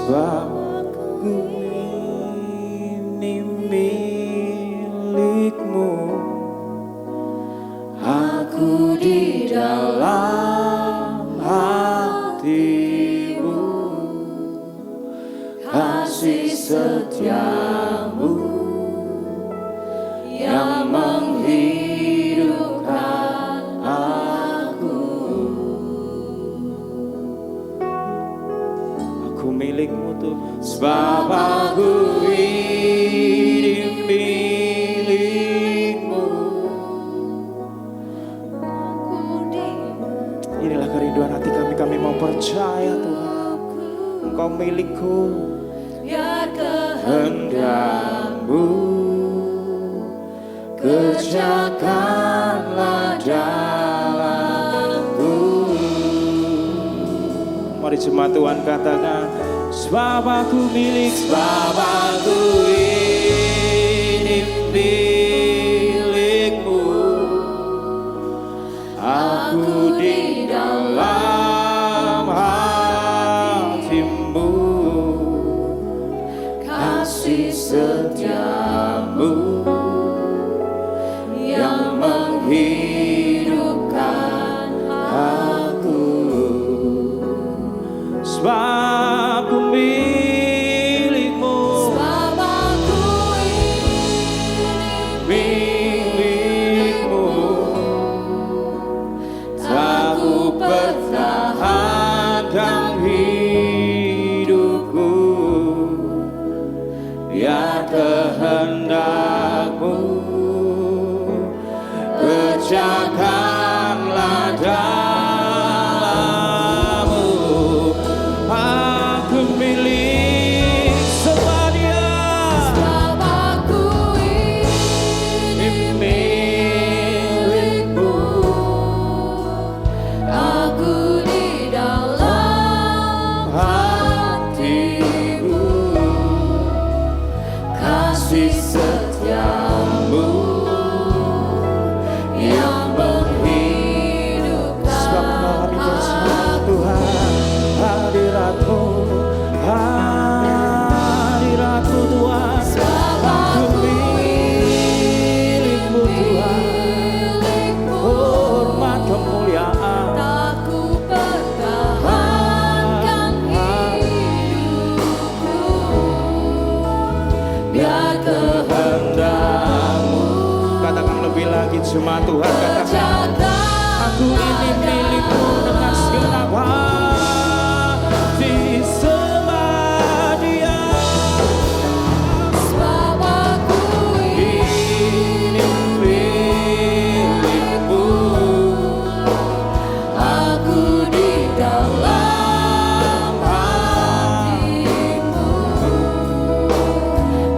Sebab aku ini milikmu, aku di dalam hatimu, kasih setiamu yang menghidupkan aku. Aku milikmu tuh, sebab aku ini milikmu. Inilah kerinduan hati kami, kami mau percaya Tuhan, Engkau milikku. Biar kehendakmu kerjakanlah dalamku. Mari jemaat Tuhan katakan, sebab aku milik, sebab aku ini milikmu, aku di dalam hatimu, kasih setiamu yang menghidupkan aku. Sebab aku milikmu, sebab aku ini milikmu, tak ku pertahankan hidupku, biar kehendakmu kerjakanlah dalammu. Aku milik sebab Dia, sebab aku ini milikmu, aku di dalam hatimu, kasih setiamu yang menghidupkan. Sebab kami percaya Tuhan, hadirat-Mu, hadirat-Mu Tuhan. Aku milik-Mu Tuhan, hormat kemuliaan, tak ku pertahankan hidupku, biar kehendak-Mu. Katakan lebih lagi jemaat Tuhan, katakan, aku ini milik-Mu dengan segenap hati, sebab Dia, sebab aku ini milik-Mu, aku di dalam hatimu,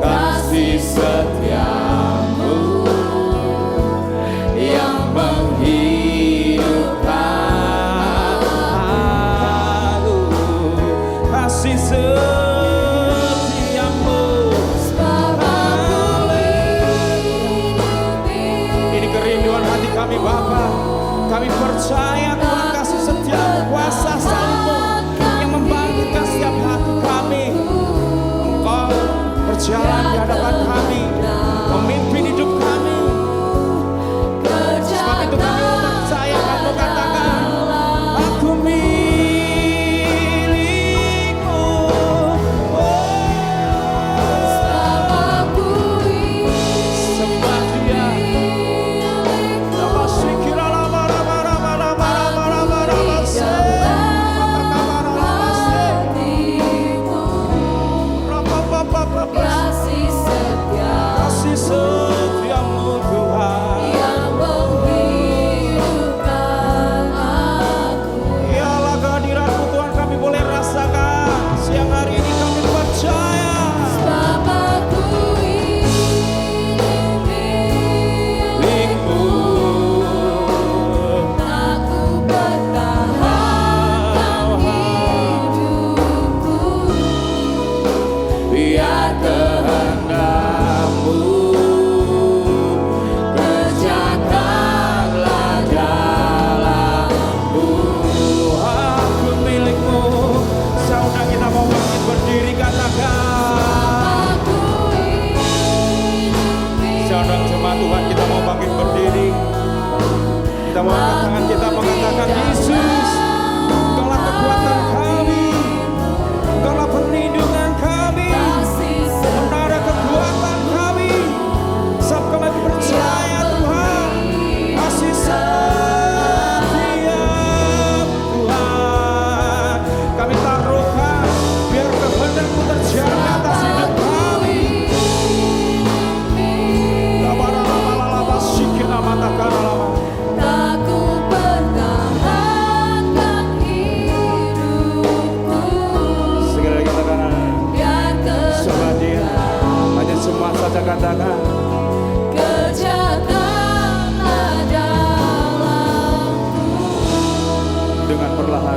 kasih setiamu yang menghidupkan aku, kasih setiamu. Sebab aku ini kerinduan hati kami Bapa, kami percaya Tuhan kasih setiamu, kuasa salib-Mu yang membangkitkan setiap hati kami. Engkau berjalan di hadapan kami, memimpin hidup kami. Sebab itu kami percaya, kami katakan, aku milik-Mu. Sebab aku sebab Dia,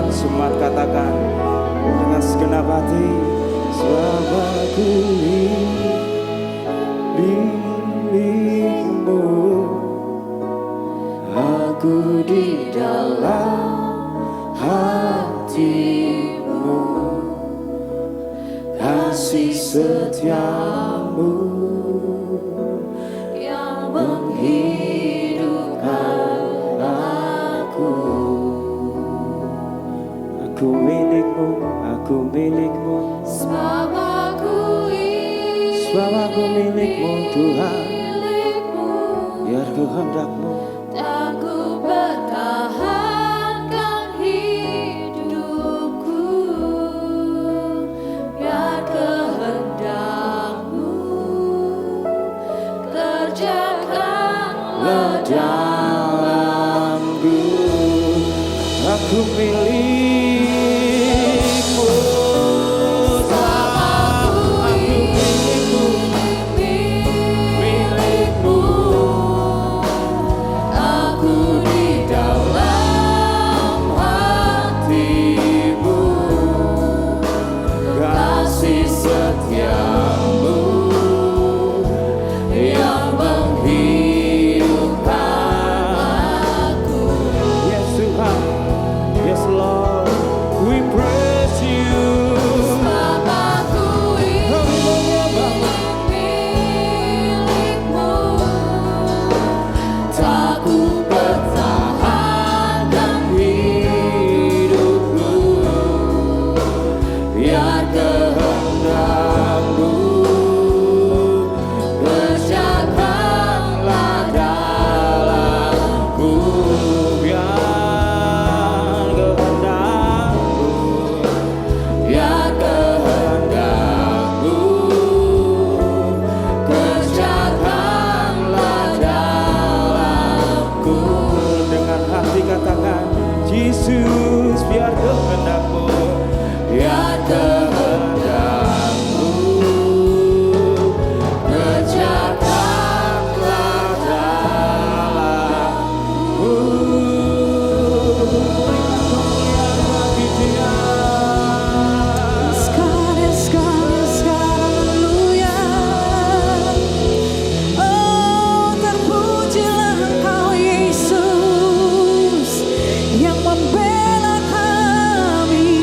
Semat katakan dengan segenap hati, selama ku milikmu, aku di dalam hatimu, kasih setiamu yang menghidupkan aku. Aku milikmu, sebab aku milikmu Tuhan, biar kehendakmu tak ku pertahankan hidupku, biar kehendakmu kerjakanlah dalamku. Aku milikmu, aku di dalam hatimu, kasih setiamu yang menghidupkan aku. Yes Tuhan, yes Lord, we praise you. sebab aku milikmu, tak ku pertahankan hidupku, biar kehendakmu kerjakanlah dalamku, biar kehendakmu kerjakanlah dalamku. Dengan hati katakan, Yesus, biar kehendakmu, biar kehendakmu kerjakanlah dalamku. haleluya. Oh, terpujilah Engkau Yesus yang membela kami,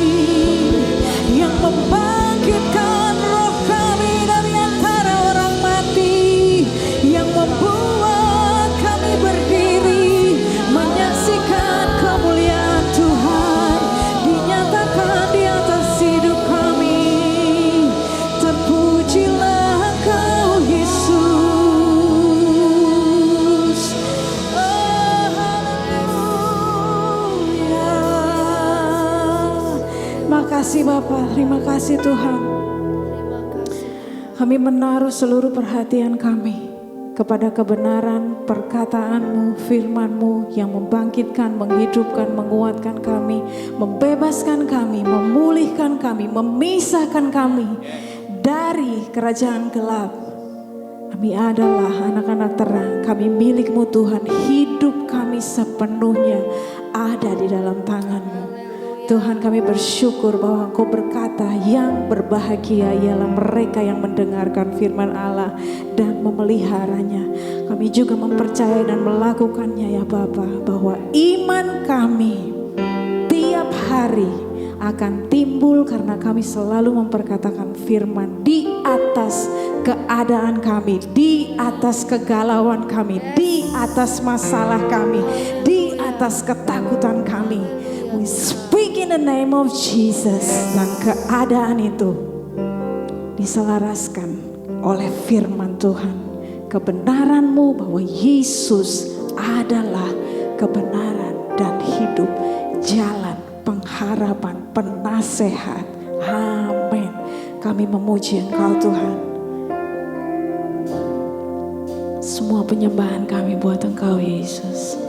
yang membangkitkan roh kami dari antara orang mati, yang membuat kami berdiri menyaksikan kemuliaan Tuhan dinyatakan di atas hidup kami. Terpujilah Engkau Yesus. Oh, haleluya. Makasih Bapa, terima kasih Tuhan. Kami menaruh seluruh perhatian kami kepada kebenaran perkataan-Mu, firman-Mu yang membangkitkan, menghidupkan, menguatkan kami, membebaskan kami, memulihkan kami, memisahkan kami dari kerajaan gelap. Kami adalah anak-anak terang, kami milik-Mu Tuhan, hidup kami sepenuhnya ada di dalam tangan-Mu. Tuhan, kami bersyukur bahwa Engkau berkata yang berbahagia ialah mereka yang mendengarkan firman Allah dan memeliharanya. Kami juga mempercayai dan melakukannya ya Bapa, bahwa iman kami tiap hari akan timbul karena kami selalu memperkatakan firman di atas keadaan kami, di atas kegalauan kami, di atas masalah kami, di atas ketakutan kami. We speak in the name of Jesus, dan keadaan itu diselaraskan oleh firman Tuhan, kebenaran-Mu bahwa Yesus adalah kebenaran dan hidup, jalan, pengharapan, penasehat. Amin. Kami memuji Engkau Tuhan. Semua penyembahan kami buat Engkau Yesus.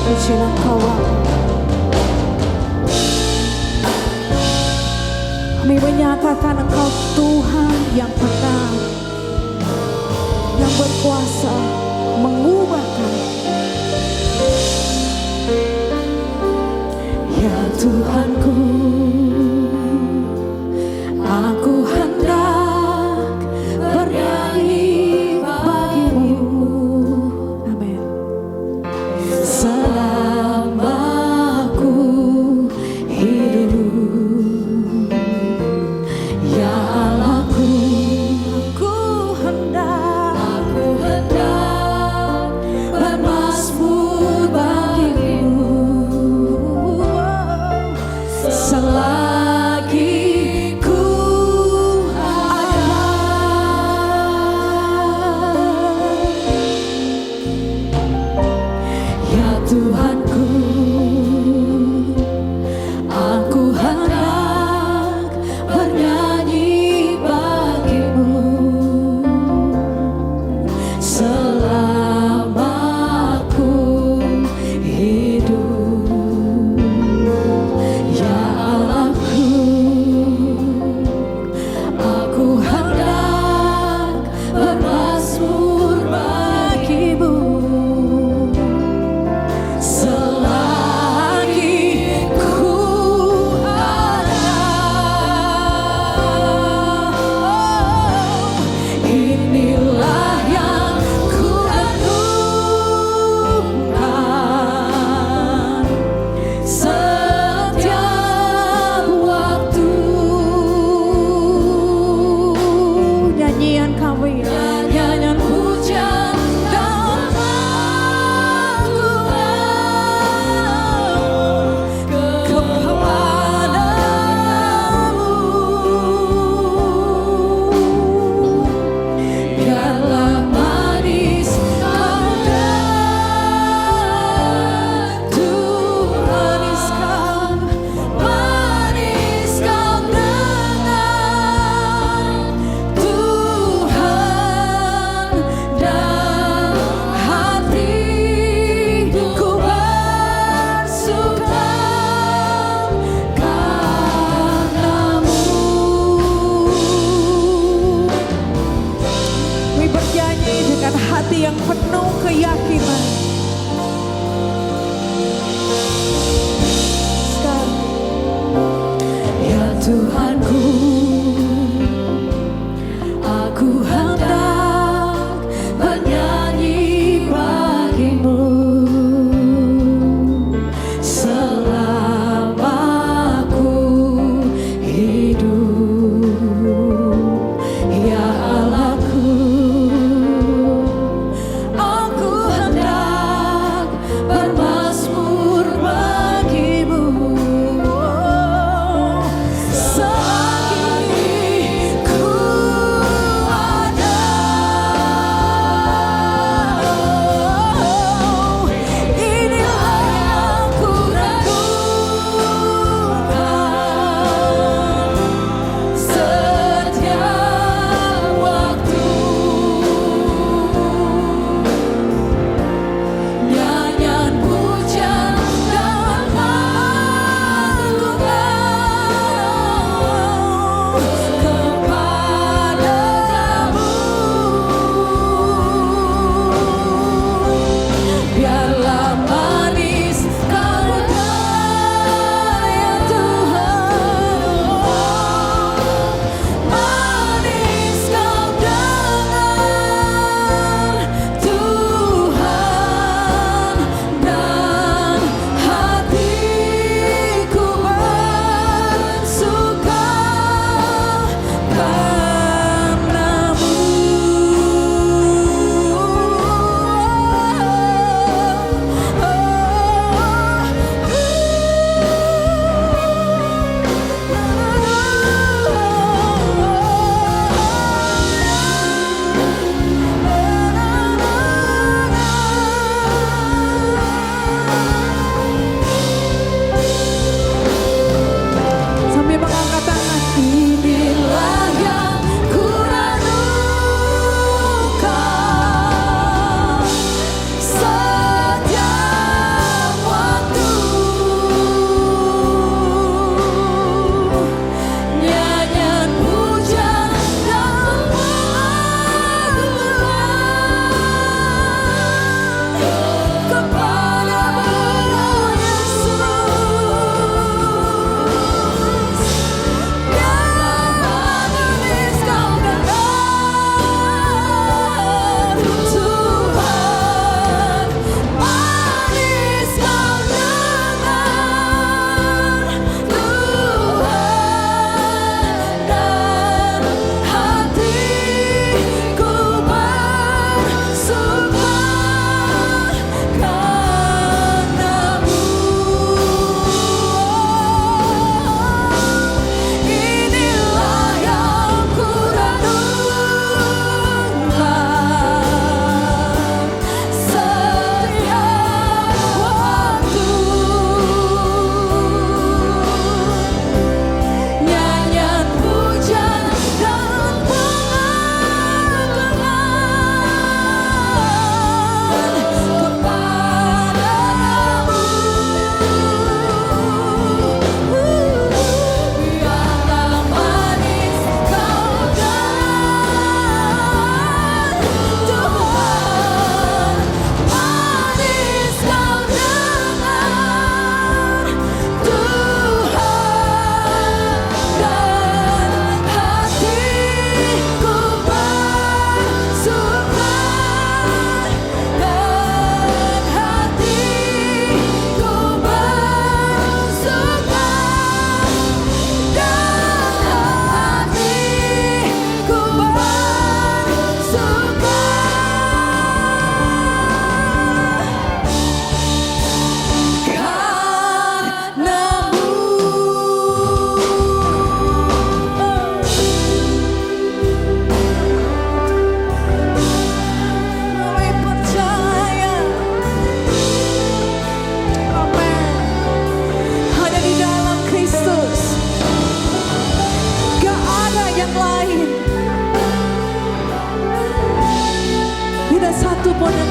Pujilah Engkau Bapa. menyatakan Engkau Tuhan yang benar, yang berkuasa mengubah kami. Ya Tuhanku, aku hendak bernyanyi bagimu. Amin. Selama aku hidup, ya Allahku, aku hendak bermazmur bagimu. Selagi ku ada, ya Tuhanku, aku hendak bernyanyi bagimu. Selama aku hidup, ya Allahku, aku hendak bermazmur bagimu. Selagi ku ada, inilah yang ku renungkan setiap waktu. Nyanyian kami, nyanyian pujian dan kepadamu. Biarlah manis kau dengar, Tuhan manis kau dengar, Tuhan, dan hatiku bersuka karenamu. Kami bernyanyi dengan hati yang penuh keyakinan. Sekarang, ya Tuhanku, aku hendak bernyanyi bagimu. Selama aku hidup, ya Allahku, aku hendak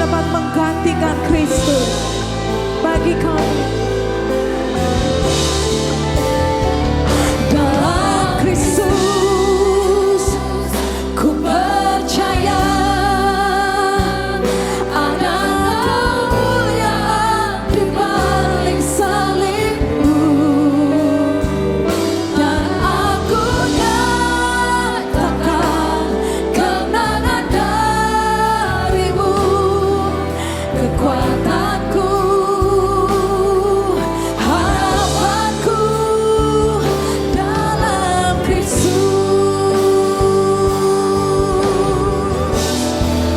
dapat menggantikan Kristus bagi kami. Dalam Kristus ku percaya ada kemuliaan di balik salibmu, dan aku nyatakan kemenangan darimu, kekuatanku, harapanku dalam Kristus.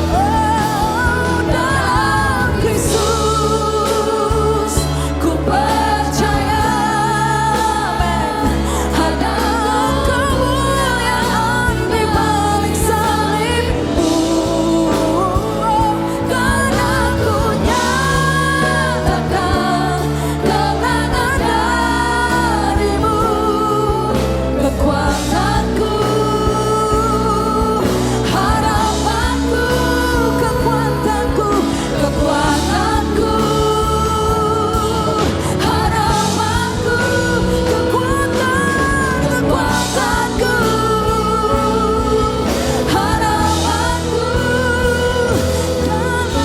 Oh, dalam Kristus ku percaya ada kemuliaan di balik salibmu, dan aku nyatakan kemenangan darimu, kekuatanku, harapanku, kekuatanku, kekuatanku, harapanku, kekuatanku, harapanku dalam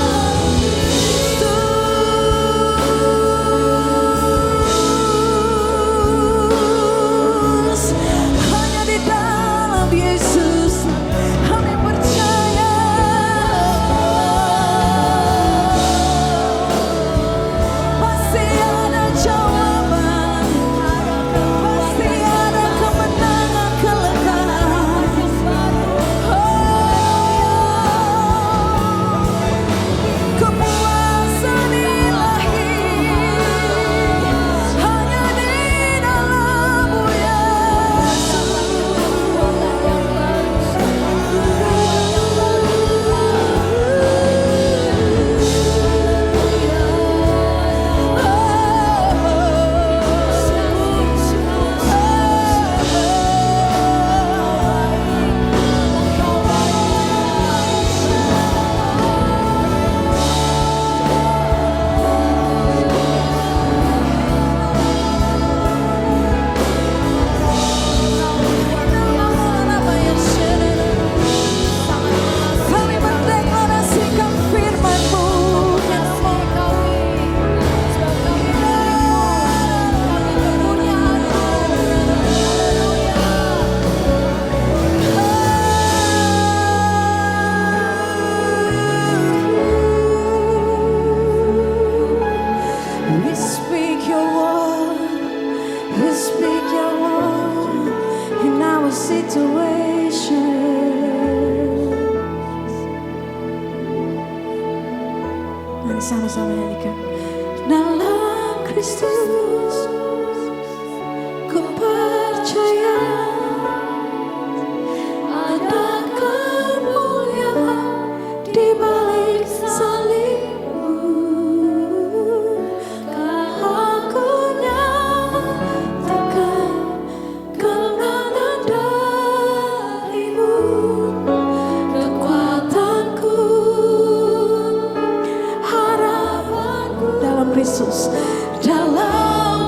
Kristus. Hanya di dalam Yesus kami percaya. Pasti ada jawaban, pasti ada kemenangan, kelegaan. Kepuasan ilahi hanya di dalam-Mu, kami mendeklarasikan firman-Mu. We speak your word, we speak your word in our situation. Mari sama-sama nyanyikan. Dalam Kristus ku percaya ada kemuliaan di balik salibmu, kan aku nyatakan kemenangan darimu, kekuatanku, harapanku dalam Kristus, dalam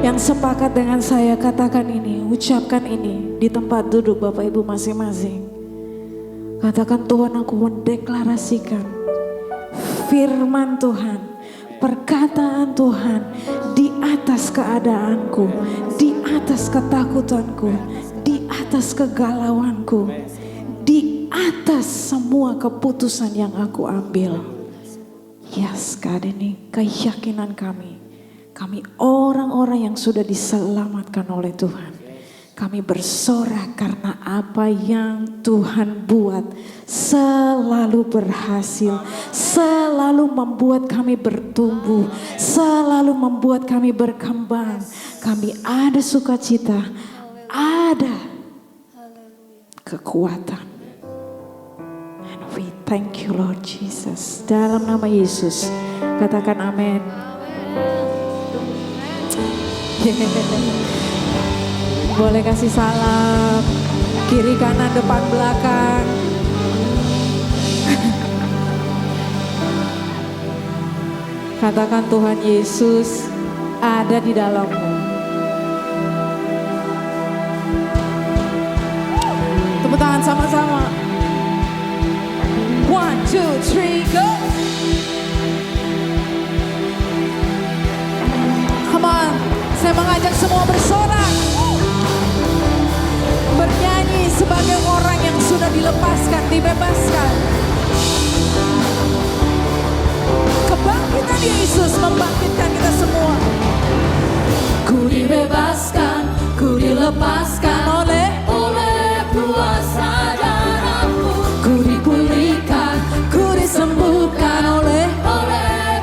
Yang sepakat dengan saya katakan ini, ucapkan ini di tempat duduk Bapak Ibu masing-masing. Katakan, Tuhan, aku mendeklarasikan firman Tuhan, perkataan Tuhan di atas keadaanku, di atas ketakutanku, di atas kegalauanku, di atas semua keputusan yang aku ambil. Yes, God, ini keyakinan kami. Kami orang-orang yang sudah diselamatkan oleh Tuhan. Kami bersorak karena apa yang Tuhan buat selalu berhasil. Selalu membuat kami bertumbuh. Selalu membuat kami berkembang. Kami ada sukacita. Ada kekuatan. And we thank you Lord Jesus. Dalam nama Yesus. Katakan amin. Boleh kasih salam kiri kanan depan belakang. Katakan, Tuhan Yesus ada di dalammu. Tepuk tangan sama-sama. 1, 2, 3, go. Come on, saya mengajak semua bersorak, bernyanyi sebagai orang yang sudah dilepaskan, dibebaskan. Kebangkitan Yesus membangkitkan kita semua. Ku dibebaskan, ku dilepaskan oleh kuasa darah-Mu. Ku dipulihkan, ku disembuhkan oleh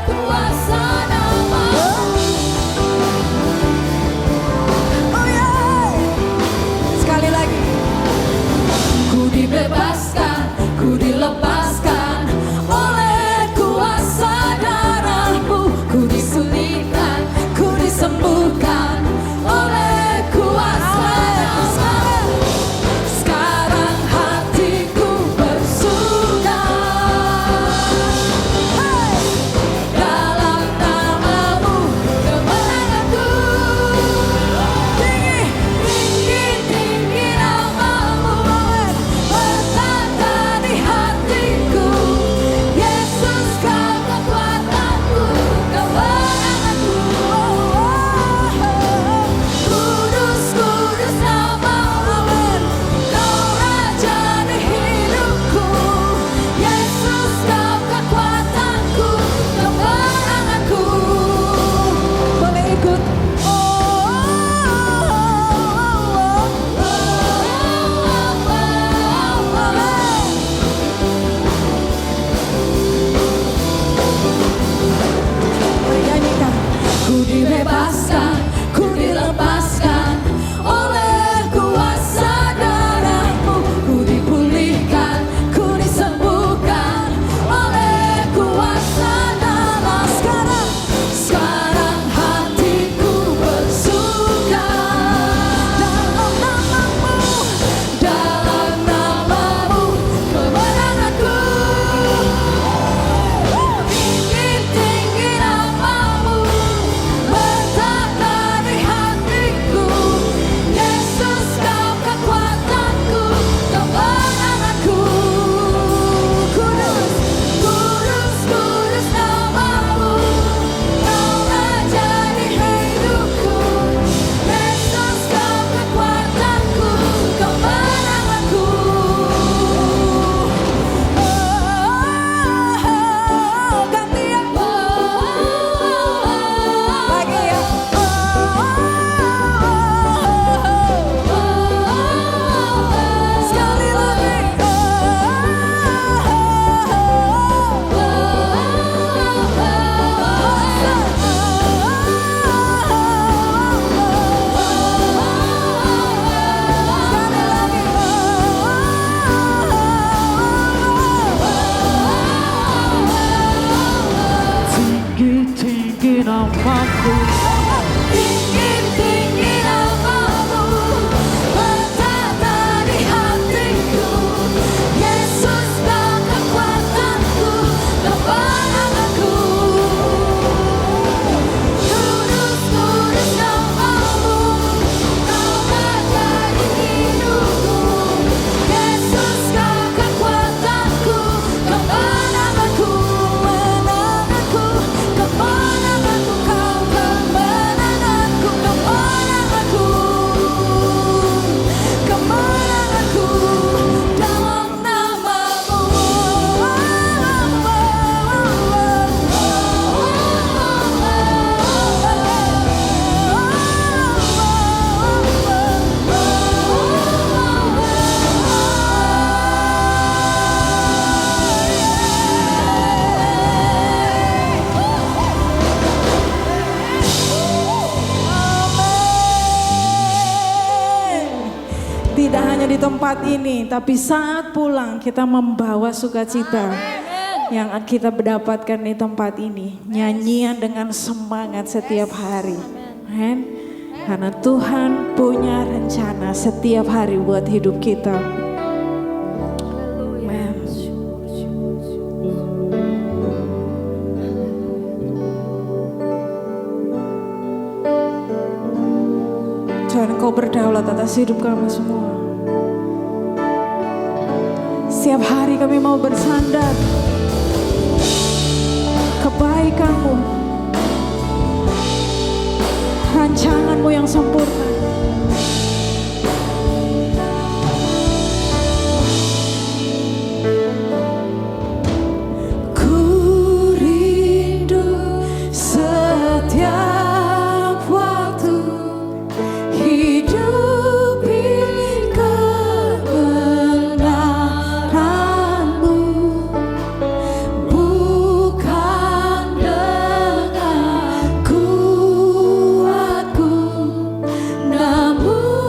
kuasa nama-Mu. Oh yeah. Sekali lagi. Ku dibebaskan, ku dilepaskan oleh kuasa darah-Mu. Ku dipulihkan, ku Tidak hanya di tempat ini, tapi saat pulang kita membawa sukacita yang kita dapatkan di tempat ini. Nyanyian dengan semangat setiap hari. Amen. Karena Tuhan punya rencana setiap hari buat hidup kita. Amen. Tuhan, Kau berdaulat atas hidup kami semua. Setiap hari kami mau bersandar kebaikan-Mu, rancangan-Mu yang sempurna. Ku rindu setiap waktu hidupi kebenaran-Mu, bukan dengan kuatku, namun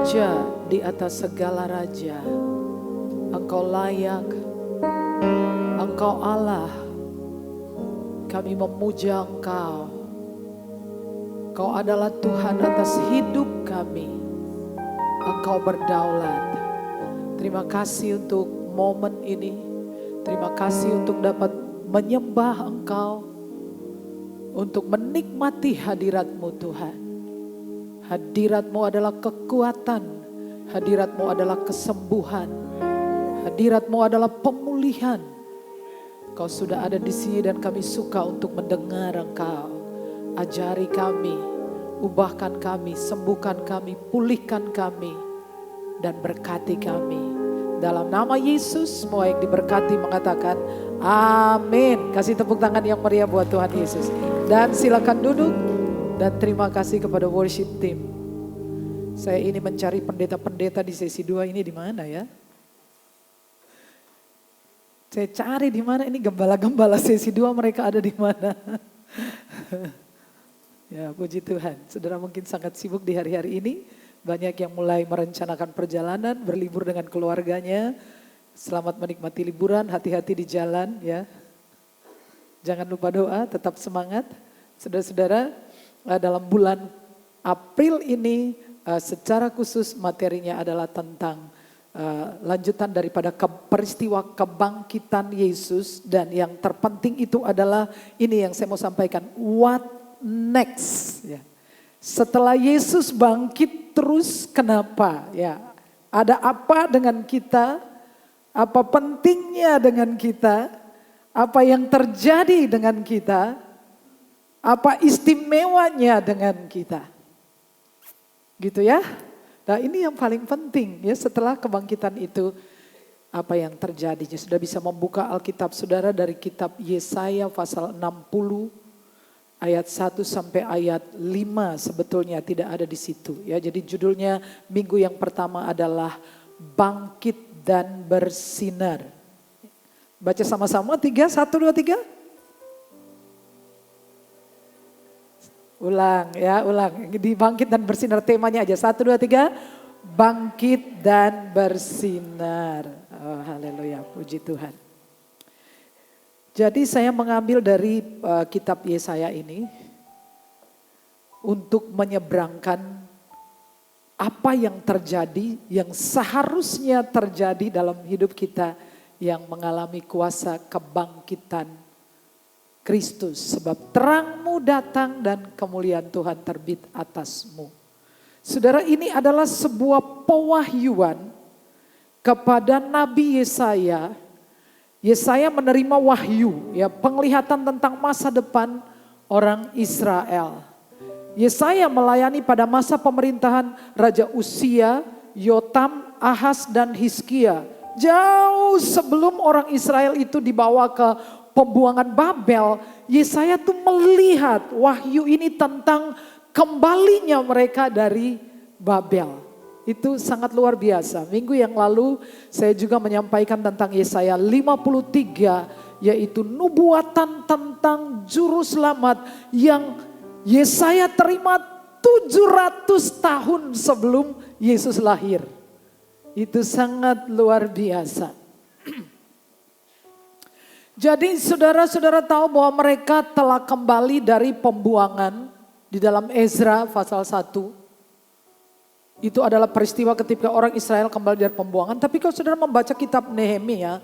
Raja di atas segala raja. Engkau layak, Engkau Allah. Kami memuja Engkau. Engkau adalah Tuhan atas hidup kami. Engkau berdaulat. Terima kasih untuk momen ini. Terima kasih untuk dapat menyembah Engkau. Untuk menikmati hadirat-Mu Tuhan. Hadirat-Mu adalah kekuatan. Hadirat-Mu adalah kesembuhan. Hadirat-Mu adalah pemulihan. Kau sudah ada di sini dan kami suka untuk mendengar Engkau. Ajari kami, ubahkan kami, sembuhkan kami, pulihkan kami, dan berkati kami. Dalam nama Yesus, semua yang diberkati mengatakan amin. Kasih tepuk tangan yang meriah buat Tuhan Yesus. Dan silakan duduk dan terima kasih kepada worship team. Saya ini mencari pendeta-pendeta di sesi 2 ini di mana ya? Saya cari di mana ini gembala-gembala sesi 2 mereka ada di mana? Ya, puji Tuhan. Saudara mungkin sangat sibuk di hari-hari ini. Banyak yang mulai merencanakan perjalanan, berlibur dengan keluarganya. Selamat menikmati liburan, hati-hati di jalan ya. Jangan lupa doa, tetap semangat. Saudara-saudara, dalam bulan April ini secara khusus materinya adalah tentang lanjutan daripada peristiwa kebangkitan Yesus. Dan yang terpenting itu adalah ini yang saya mau sampaikan. What next? Ya. Setelah Yesus bangkit terus kenapa? Ya, ada apa dengan kita? Apa pentingnya dengan kita? Apa yang terjadi dengan kita? Apa istimewanya dengan kita? Gitu ya. Nah ini yang paling penting ya, setelah kebangkitan itu apa yang terjadi. Sudah bisa membuka Alkitab saudara dari kitab Yesaya pasal 60 ayat 1 sampai ayat 5 sebetulnya tidak ada di situ ya. Jadi judulnya minggu yang pertama adalah Bangkit dan Bersinar. Baca sama-sama 3, 1, 2, 3. Ulang ya, ulang. Di Bangkit dan Bersinar temanya aja. 1, 2, 3. Bangkit dan bersinar. Oh, haleluya, puji Tuhan. Jadi saya mengambil dari kitab Yesaya ini untuk menyeberangkan apa yang terjadi, yang seharusnya terjadi dalam hidup kita yang mengalami kuasa kebangkitan Kristus. Sebab terangmu datang dan kemuliaan Tuhan terbit atasmu. Saudara, ini adalah sebuah pewahyuan kepada Nabi Yesaya. Yesaya menerima wahyu, ya, penglihatan tentang masa depan orang Israel. Yesaya melayani pada masa pemerintahan Raja Uzia, Yotam, Ahaz dan Hizkia. Jauh sebelum orang Israel itu dibawa ke pembuangan Babel, Yesaya tuh melihat wahyu ini tentang kembalinya mereka dari Babel. Itu sangat luar biasa. Minggu yang lalu saya juga menyampaikan tentang Yesaya 53, yaitu nubuatan tentang juru selamat yang Yesaya terima 700 tahun sebelum Yesus lahir. Itu sangat luar biasa. Jadi saudara-saudara tahu bahwa mereka telah kembali dari pembuangan di dalam Ezra pasal 1. Itu adalah peristiwa ketika orang Israel kembali dari pembuangan. Tapi kalau saudara membaca kitab Nehemia,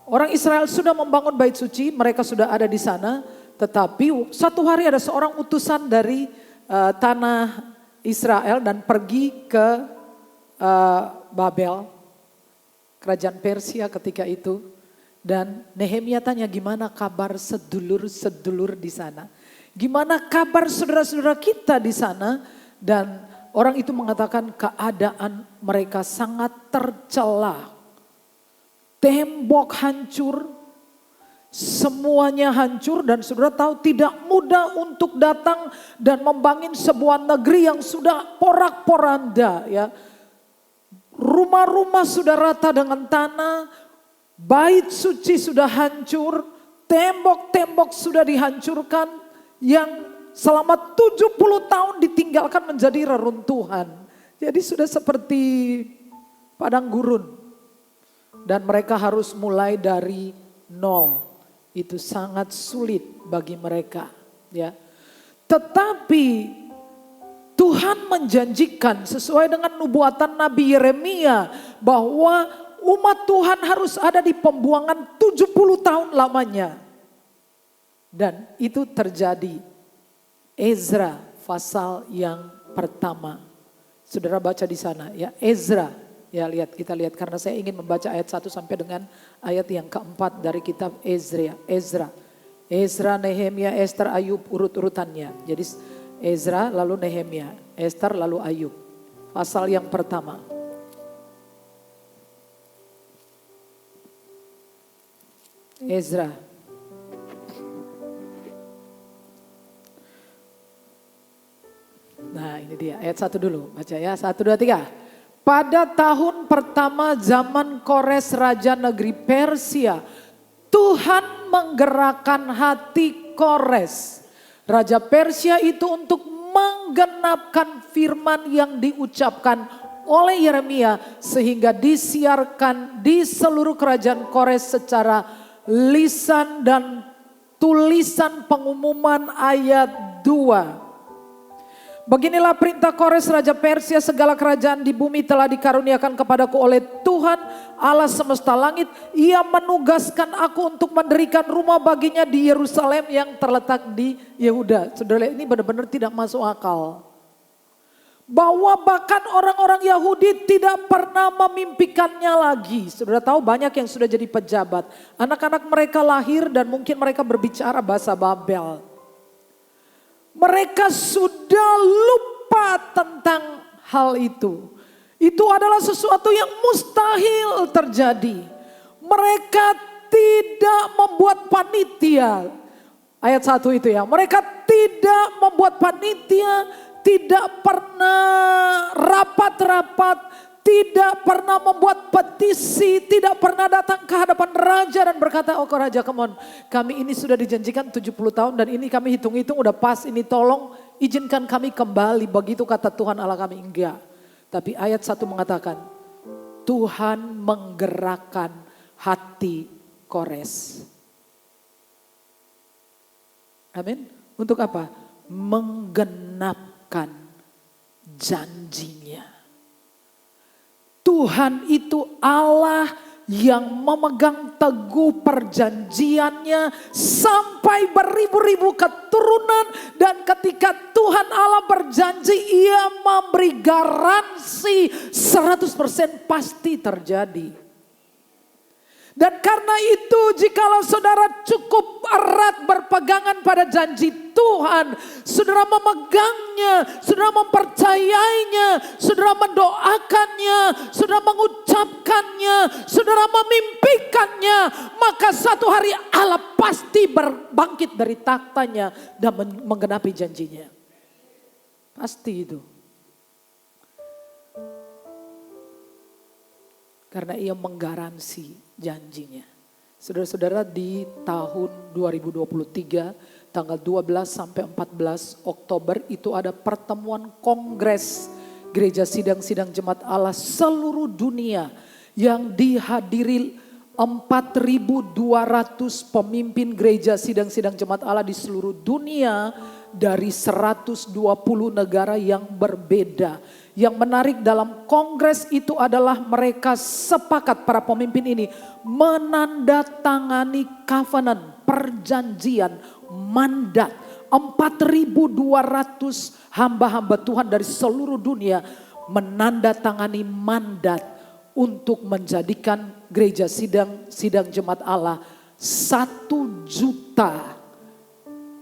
orang Israel sudah membangun bait suci, mereka sudah ada di sana. Tetapi satu hari ada seorang utusan dari tanah Israel dan pergi ke Babel, kerajaan Persia ketika itu. Dan Nehemia tanya, gimana kabar sedulur-sedulur di sana? Gimana kabar saudara-saudara kita di sana? Dan orang itu mengatakan keadaan mereka sangat tercela. Tembok hancur, semuanya hancur, dan saudara tahu tidak mudah untuk datang dan membangun sebuah negeri yang sudah porak-poranda ya. Rumah-rumah sudah rata dengan tanah, bait suci sudah hancur, tembok-tembok sudah dihancurkan yang selama 70 tahun ditinggalkan menjadi reruntuhan. Jadi sudah seperti padang gurun. Dan mereka harus mulai dari nol. Itu sangat sulit bagi mereka. Ya. Tetapi Tuhan menjanjikan sesuai dengan nubuatan Nabi Yeremia bahwa umat Tuhan harus ada di pembuangan 70 tahun lamanya. Dan itu terjadi. Ezra pasal yang pertama. Saudara baca di sana ya, Ezra. Ya kita lihat karena saya ingin membaca ayat 1 sampai dengan ayat yang keempat dari kitab Ezra, Nehemia, Ester, Ayub urut-urutannya. Jadi Ezra lalu Nehemia, Ester lalu Ayub. Pasal yang pertama. Ezra. Nah ini dia ayat 1 dulu, baca ya 1, 2, 3. Pada tahun pertama zaman Kores Raja Negeri Persia, Tuhan menggerakkan hati Kores, Raja Persia itu untuk menggenapkan firman yang diucapkan oleh Yeremia. Sehingga disiarkan di seluruh kerajaan Kores secara lisan dan tulisan pengumuman ayat 2. Beginilah perintah Kores Raja Persia, segala kerajaan di bumi telah dikaruniakan kepadaku oleh Tuhan Allah semesta langit. Ia menugaskan aku untuk mendirikan rumah baginya di Yerusalem yang terletak di Yehuda. Saudara, ini benar-benar tidak masuk akal. Bahwa bahkan orang-orang Yahudi tidak pernah memimpikannya lagi. Saudara tahu banyak yang sudah jadi pejabat. Anak-anak mereka lahir dan mungkin mereka berbicara bahasa Babel. Mereka sudah lupa tentang hal itu. Itu adalah sesuatu yang mustahil terjadi. Mereka tidak membuat panitia. Ayat 1 itu ya. Mereka tidak membuat panitia, tidak pernah rapat-rapat, tidak pernah membuat petisi, tidak pernah datang ke hadapan raja dan berkata, oh raja come on, kami ini sudah dijanjikan 70 tahun dan ini kami hitung-hitung udah pas, ini tolong izinkan kami kembali. Begitu kata Tuhan Allah kami, enggak. Tapi ayat 1 mengatakan, Tuhan menggerakkan hati Kores. Amin. Untuk apa? Menggenapkan janjinya. Tuhan itu Allah yang memegang teguh perjanjiannya sampai beribu-ribu keturunan. Dan ketika Tuhan Allah berjanji, ia memberi garansi 100% pasti terjadi. Dan karena itu jikalau saudara cukup erat berpegangan pada janji Tuhan, saudara memegangnya, saudara mempercayainya, saudara mendoakannya, saudara mengucapkannya, saudara memimpikannya, maka satu hari Allah pasti berbangkit dari taktanya dan menggenapi janjinya. Pasti itu. Karena ia menggaransi janjinya. Saudara-saudara, di tahun 2023 tanggal 12 sampai 14 Oktober itu ada pertemuan kongres Gereja Sidang-Sidang Jemaat Allah seluruh dunia yang dihadiri 4.200 pemimpin gereja sidang-sidang jemaat Allah di seluruh dunia dari 120 negara yang berbeda. Yang menarik dalam kongres itu adalah mereka sepakat, para pemimpin ini menandatangani covenant, perjanjian, mandat. 4.200 hamba-hamba Tuhan dari seluruh dunia menandatangani mandat untuk menjadikan gereja sidang jemaat Allah 1 juta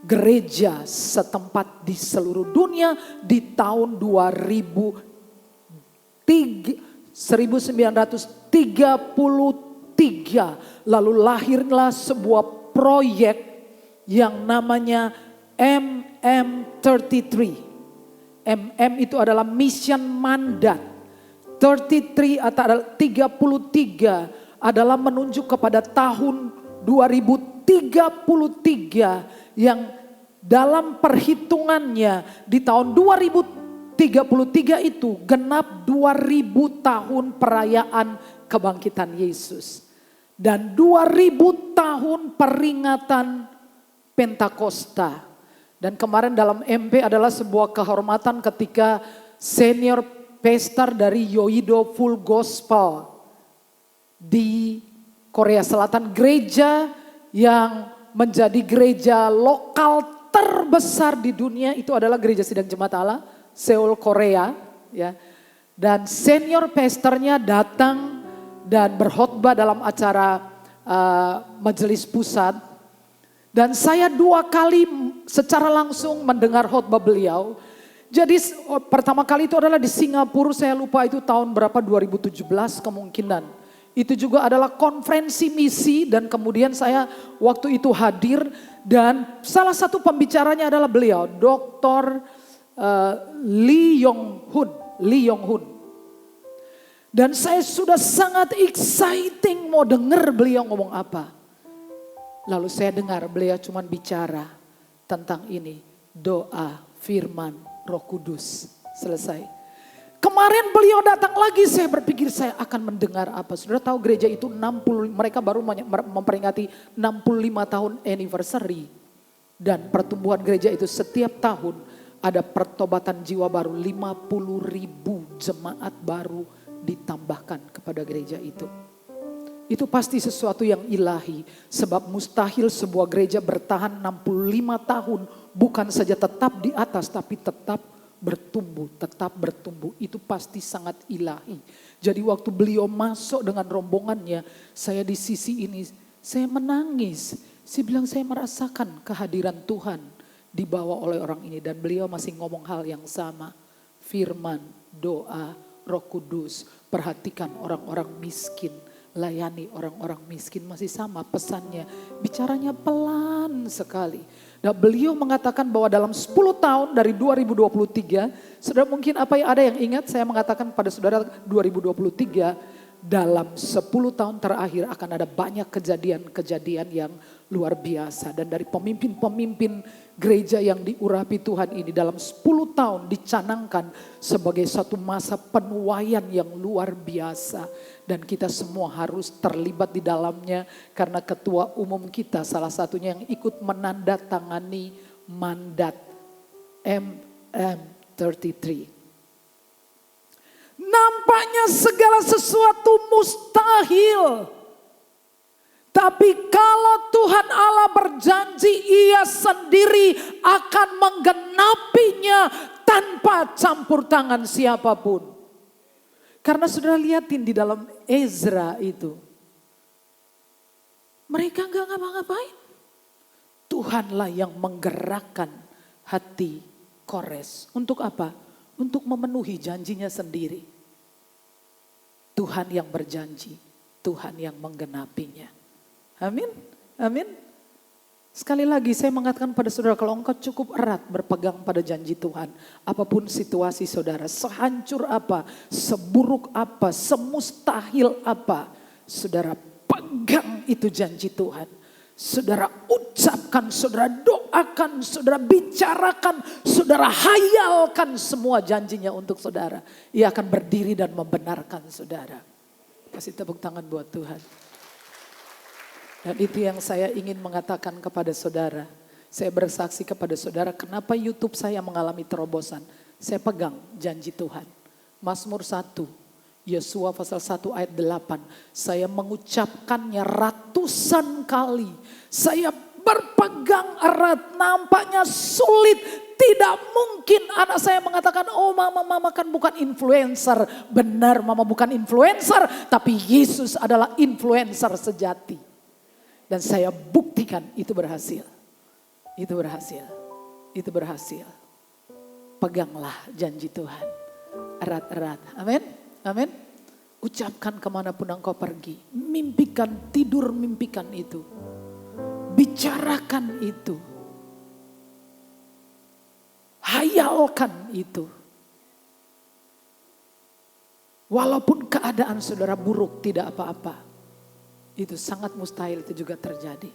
gereja setempat di seluruh dunia di tahun 1933. Lalu lahirlah sebuah proyek yang namanya MM33. MM itu adalah mission mandat. 33 atau 33 adalah menunjuk kepada tahun 2033 yang dalam perhitungannya di tahun 2033 33 itu genap 2000 tahun perayaan kebangkitan Yesus. Dan 2000 tahun peringatan Pentakosta. Dan kemarin dalam MP adalah sebuah kehormatan ketika senior pastor dari Yoido Full Gospel di Korea Selatan, gereja yang menjadi gereja lokal terbesar di dunia itu adalah Gereja Sidang Jemaat Allah Seoul, Korea, ya. Dan senior pastornya datang dan berkhotbah dalam acara majelis pusat. Dan saya 2 kali secara langsung mendengar khotbah beliau. Jadi pertama kali itu adalah di Singapura, saya lupa itu tahun berapa, 2017 kemungkinan. Itu juga adalah konferensi misi dan kemudian saya waktu itu hadir dan salah satu pembicaranya adalah beliau, Dr. Lee Yong Hun. Dan saya sudah sangat exciting mau dengar beliau ngomong apa. Lalu saya dengar beliau cuma bicara tentang ini, doa, firman, Roh Kudus. Selesai. Kemarin beliau datang lagi, saya berpikir saya akan mendengar apa. Saudara tahu gereja itu 60, mereka baru memperingati 65 tahun anniversary. Dan pertumbuhan gereja itu setiap tahun ada pertobatan jiwa baru, 50.000 jemaat baru ditambahkan kepada gereja itu. Itu pasti sesuatu yang ilahi. Sebab mustahil sebuah gereja bertahan 65 tahun. Bukan saja tetap di atas tapi tetap bertumbuh. Tetap bertumbuh. Itu pasti sangat ilahi. Jadi waktu beliau masuk dengan rombongannya. Saya di sisi ini. Saya menangis. Saya bilang saya merasakan kehadiran Tuhan. Dibawa oleh orang ini. Dan beliau masih ngomong hal yang sama. Firman, doa, Roh Kudus. Perhatikan orang-orang miskin. Layani orang-orang miskin, masih sama pesannya. Bicaranya pelan sekali. Nah, beliau mengatakan bahwa dalam 10 tahun dari 2023, saudara mungkin ada yang ingat saya mengatakan pada saudara 2023, dalam 10 tahun terakhir akan ada banyak kejadian-kejadian yang luar biasa. Dan dari pemimpin-pemimpin gereja yang diurapi Tuhan ini dalam 10 tahun dicanangkan sebagai satu masa penuaian yang luar biasa. Dan kita semua harus terlibat di dalamnya karena ketua umum kita salah satunya yang ikut menandatangani mandat MM33. Nampaknya segala sesuatu mustahil. Tapi kalau Tuhan Allah berjanji, Ia sendiri akan menggenapinya tanpa campur tangan siapapun. Karena saudara lihatin di dalam Ezra itu. Mereka gak ngapa-ngapain. Tuhanlah yang menggerakkan hati Kores. Untuk apa? Untuk memenuhi janjinya sendiri. Tuhan yang berjanji. Tuhan yang menggenapinya. Amin. Amin. Sekali lagi saya mengatakan pada saudara, kalau engkau cukup erat berpegang pada janji Tuhan. Apapun situasi saudara, sehancur apa, seburuk apa, semustahil apa. Saudara pegang itu janji Tuhan. Saudara ucapkan, saudara doakan, saudara bicarakan, saudara hayalkan semua janjinya untuk saudara. Ia akan berdiri dan membenarkan saudara. Kasih tepuk tangan buat Tuhan. Dan itu yang saya ingin mengatakan kepada saudara. Saya bersaksi kepada saudara kenapa YouTube saya mengalami terobosan. Saya pegang janji Tuhan. Mazmur 1, Yosua pasal 1 ayat 8. Saya mengucapkannya ratusan kali. Saya berpegang erat, nampaknya sulit. Tidak mungkin anak saya mengatakan, oh mama kan bukan influencer. Benar, mama bukan influencer, tapi Yesus adalah influencer sejati. Dan saya buktikan itu berhasil. Itu berhasil. Itu berhasil. Peganglah janji Tuhan. Erat-erat. Amin. Amin. Ucapkan kemanapun engkau pergi. Mimpikan, tidur mimpikan itu. Bicarakan itu. Hayalkan itu. Walaupun keadaan saudara buruk, tidak apa-apa. Itu sangat mustahil itu juga terjadi.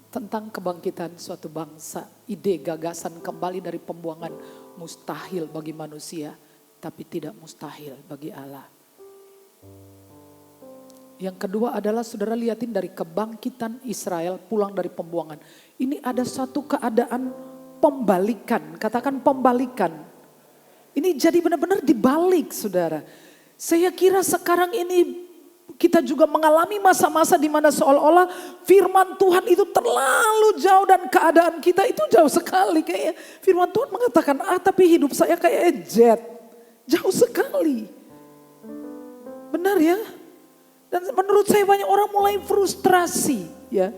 Tentang kebangkitan suatu bangsa, ide gagasan kembali dari pembuangan mustahil bagi manusia, tapi tidak mustahil bagi Allah. Yang kedua adalah saudara lihatin dari kebangkitan Israel pulang dari pembuangan. Ini ada satu keadaan pembalikan, katakan pembalikan. Ini jadi benar-benar dibalik saudara. Saya kira sekarang ini kita juga mengalami masa-masa di mana seolah-olah firman Tuhan itu terlalu jauh dan keadaan kita itu jauh sekali. Kayak firman Tuhan mengatakan A tapi hidup saya kayak jet. Jauh sekali. Benar ya? Dan menurut saya banyak orang mulai frustrasi ya.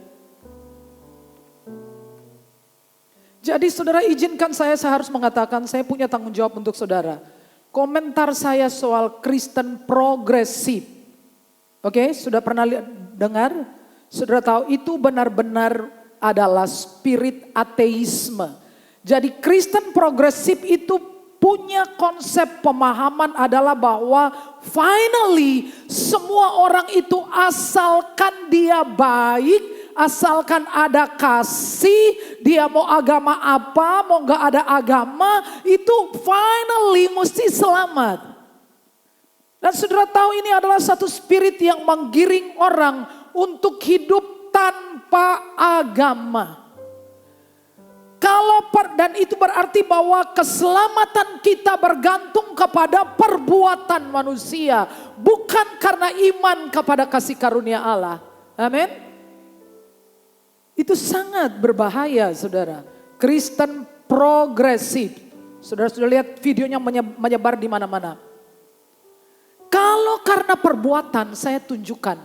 Jadi saudara izinkan saya harus mengatakan saya punya tanggung jawab untuk saudara. Komentar saya soal Kristen progresif. Oke, sudah pernah dengar? Saudara tahu itu benar-benar adalah spirit ateisme. Jadi Kristen progresif itu punya konsep pemahaman adalah bahwa finally semua orang itu asalkan dia baik, asalkan ada kasih, dia mau agama apa, mau gak ada agama, itu finally mesti selamat. Dan saudara tahu ini adalah satu spirit yang menggiring orang untuk hidup tanpa agama. Dan itu berarti bahwa keselamatan kita bergantung kepada perbuatan manusia. Bukan karena iman kepada kasih karunia Allah. Amin. Itu sangat berbahaya saudara. Kristen progresif. Saudara sudah lihat videonya menyebar di mana-mana. Kalau karena perbuatan saya tunjukkan.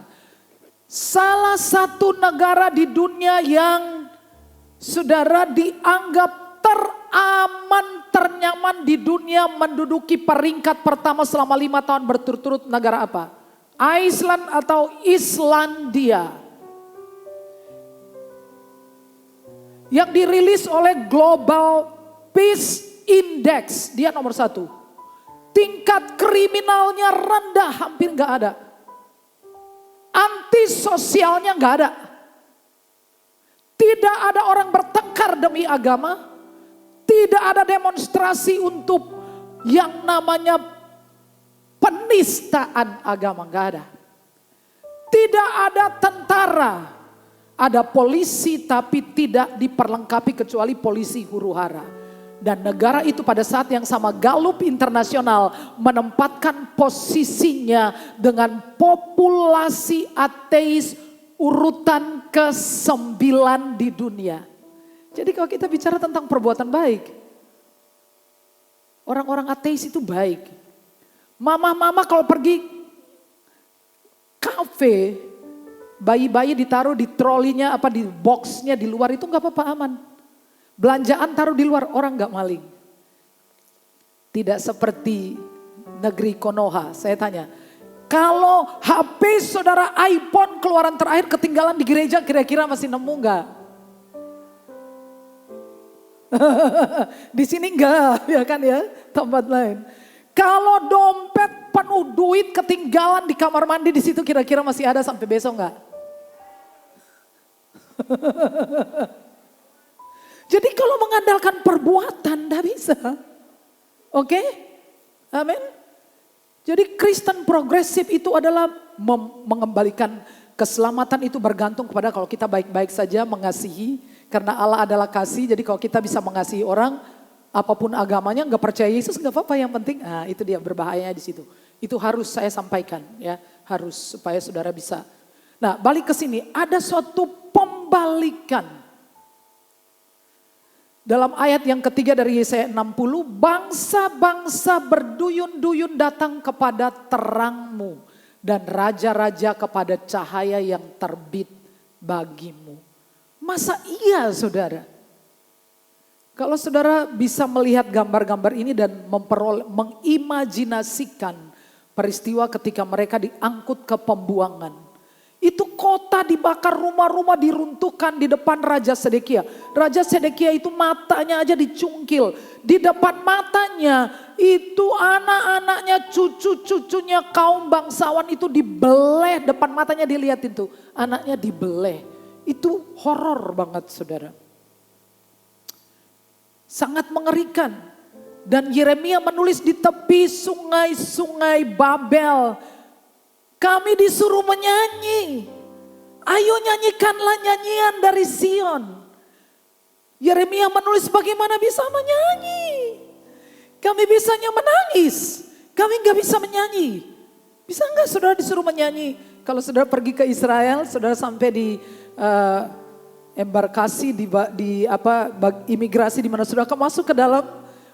Salah satu negara di dunia yang saudara dianggap teraman, ternyaman di dunia menduduki peringkat pertama selama 5 tahun berturut-turut negara apa? Iceland atau Islandia. Yang dirilis oleh Global Peace Index, dia nomor 1. Tingkat kriminalnya rendah, hampir gak ada. Antisosialnya gak ada. Tidak ada orang bertengkar demi agama. Tidak ada demonstrasi untuk yang namanya penistaan agama. Gak ada. Tidak ada tentara. Ada polisi tapi tidak diperlengkapi kecuali polisi huru-hara. Dan negara itu pada saat yang sama Gallup Internasional menempatkan posisinya dengan populasi ateis urutan ke-9 di dunia. Jadi kalau kita bicara tentang perbuatan baik, orang-orang ateis itu baik. Mama-mama kalau pergi kafe, bayi-bayi ditaruh di trolinya apa di boxnya di luar itu nggak apa-apa aman. Belanjaan taruh di luar orang nggak maling. Tidak seperti negeri Konoha. Saya tanya, kalau HP saudara iPhone keluaran terakhir ketinggalan di gereja kira-kira masih nemu nggak? Di sini enggak, ya kan ya, tempat lain. Kalau dompet penuh duit ketinggalan di kamar mandi di situ kira-kira masih ada sampai besok enggak? Jadi kalau mengandalkan perbuatan enggak bisa. Oke? Amin. Jadi Kristen progresif itu adalah mengembalikan keselamatan itu bergantung kepada kalau kita baik-baik saja mengasihi. Karena Allah adalah kasih, jadi kalau kita bisa mengasihi orang, apapun agamanya nggak percaya Yesus nggak apa-apa, yang penting, nah itu dia berbahayanya di situ. Itu harus saya sampaikan ya, harus supaya saudara bisa. Nah balik ke sini, ada suatu pembalikan. Dalam ayat yang ketiga dari Yesaya 60, bangsa-bangsa berduyun-duyun datang kepada terangmu dan raja-raja kepada cahaya yang terbit bagimu. Masa iya saudara? Kalau saudara bisa melihat gambar-gambar ini dan mengimajinasikan peristiwa ketika mereka diangkut ke pembuangan. Itu kota dibakar, rumah-rumah diruntuhkan di depan Raja Sedekia. Raja Sedekia itu matanya aja dicungkil. Di depan matanya itu anak-anaknya, cucu-cucunya kaum bangsawan itu dibeleh. Depan matanya dilihat itu, anaknya dibeleh. Itu horor banget saudara. Sangat mengerikan. Dan Yeremia menulis di tepi sungai-sungai Babel. Kami disuruh menyanyi. Ayo nyanyikanlah nyanyian dari Sion. Yeremia menulis bagaimana bisa menyanyi. Kami bisanya menangis. Kami nggak bisa menyanyi. Bisa nggak saudara disuruh menyanyi? Kalau saudara pergi ke Israel, saudara sampai di embarkasi imigrasi di mana saudara masuk ke dalam,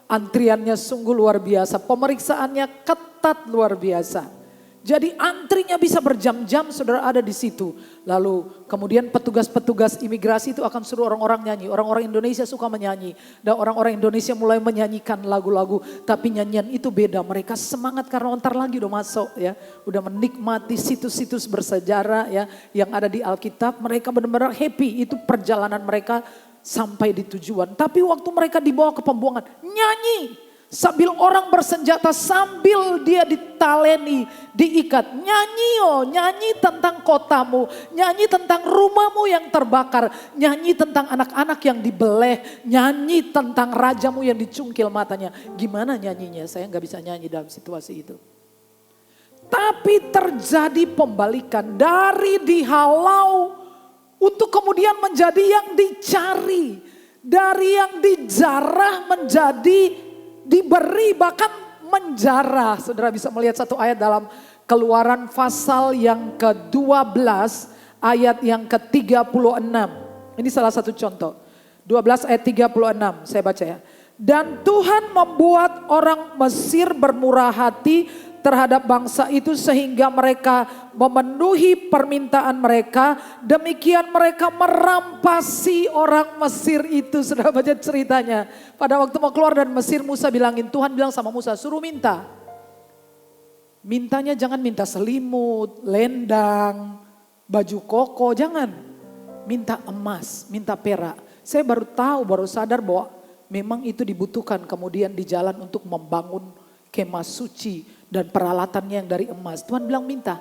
antriannya sungguh luar biasa. Pemeriksaannya ketat luar biasa. Jadi antrinya bisa berjam-jam saudara ada di situ. Lalu kemudian petugas-petugas imigrasi itu akan suruh orang-orang nyanyi. Orang-orang Indonesia suka menyanyi. Dan orang-orang Indonesia mulai menyanyikan lagu-lagu. Tapi nyanyian itu beda. Mereka semangat karena ntar lagi udah masuk ya. Udah menikmati situs-situs bersejarah ya. Yang ada di Alkitab. Mereka benar-benar happy. Itu perjalanan mereka sampai di tujuan. Tapi waktu mereka dibawa ke pembuangan. Nyanyi. Sambil orang bersenjata, sambil dia ditaleni, diikat. Nyanyi tentang kotamu, nyanyi tentang rumahmu yang terbakar, nyanyi tentang anak-anak yang dibeleh, nyanyi tentang rajamu yang dicungkil matanya. Gimana nyanyinya? Saya nggak bisa nyanyi dalam situasi itu. Tapi terjadi pembalikan dari dihalau untuk kemudian menjadi yang dicari. Dari yang dijarah menjadi diberi, bahkan menjarah. Saudara bisa melihat satu ayat dalam Keluaran pasal yang ke-12 ayat yang ke-36. Ini salah satu contoh. 12 ayat 36 saya baca ya. Dan Tuhan membuat orang Mesir bermurah hati terhadap bangsa itu sehingga mereka memenuhi permintaan mereka. Demikian mereka merampasi orang Mesir itu. Sudah baca ceritanya. Pada waktu mau keluar dari Mesir, Musa bilangin, Tuhan bilang sama Musa, suruh minta. Mintanya jangan minta selimut, lendang, baju koko, jangan. Minta emas, minta perak. Saya baru tahu, baru sadar bahwa memang itu dibutuhkan kemudian di jalan untuk membangun kemah suci dan peralatannya yang dari emas. Tuhan bilang minta.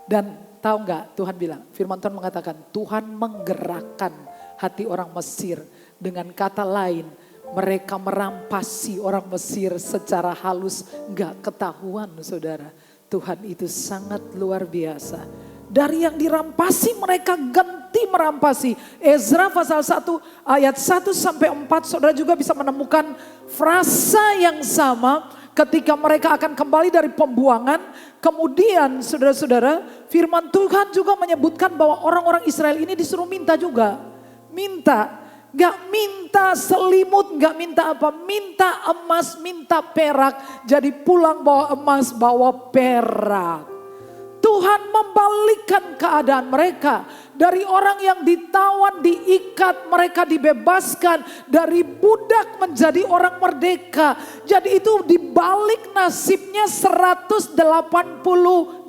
Dan tahu nggak Tuhan bilang, firman Tuhan mengatakan Tuhan menggerakkan hati orang Mesir. Dengan kata lain, mereka merampasi orang Mesir secara halus, nggak ketahuan saudara. Tuhan itu sangat luar biasa. Dari yang dirampasi mereka ganti merampasi. Ezra pasal 1 ayat 1 sampai 4 saudara juga bisa menemukan frasa yang sama. Ketika mereka akan kembali dari pembuangan, kemudian saudara-saudara, firman Tuhan juga menyebutkan bahwa orang-orang Israel ini disuruh minta juga. Minta, gak minta selimut, gak minta apa, minta emas, minta perak. Jadi pulang bawa emas, bawa perak. Tuhan membalikkan keadaan mereka. Dari orang yang ditawan, diikat, mereka dibebaskan. Dari budak menjadi orang merdeka. Jadi itu dibalik nasibnya 180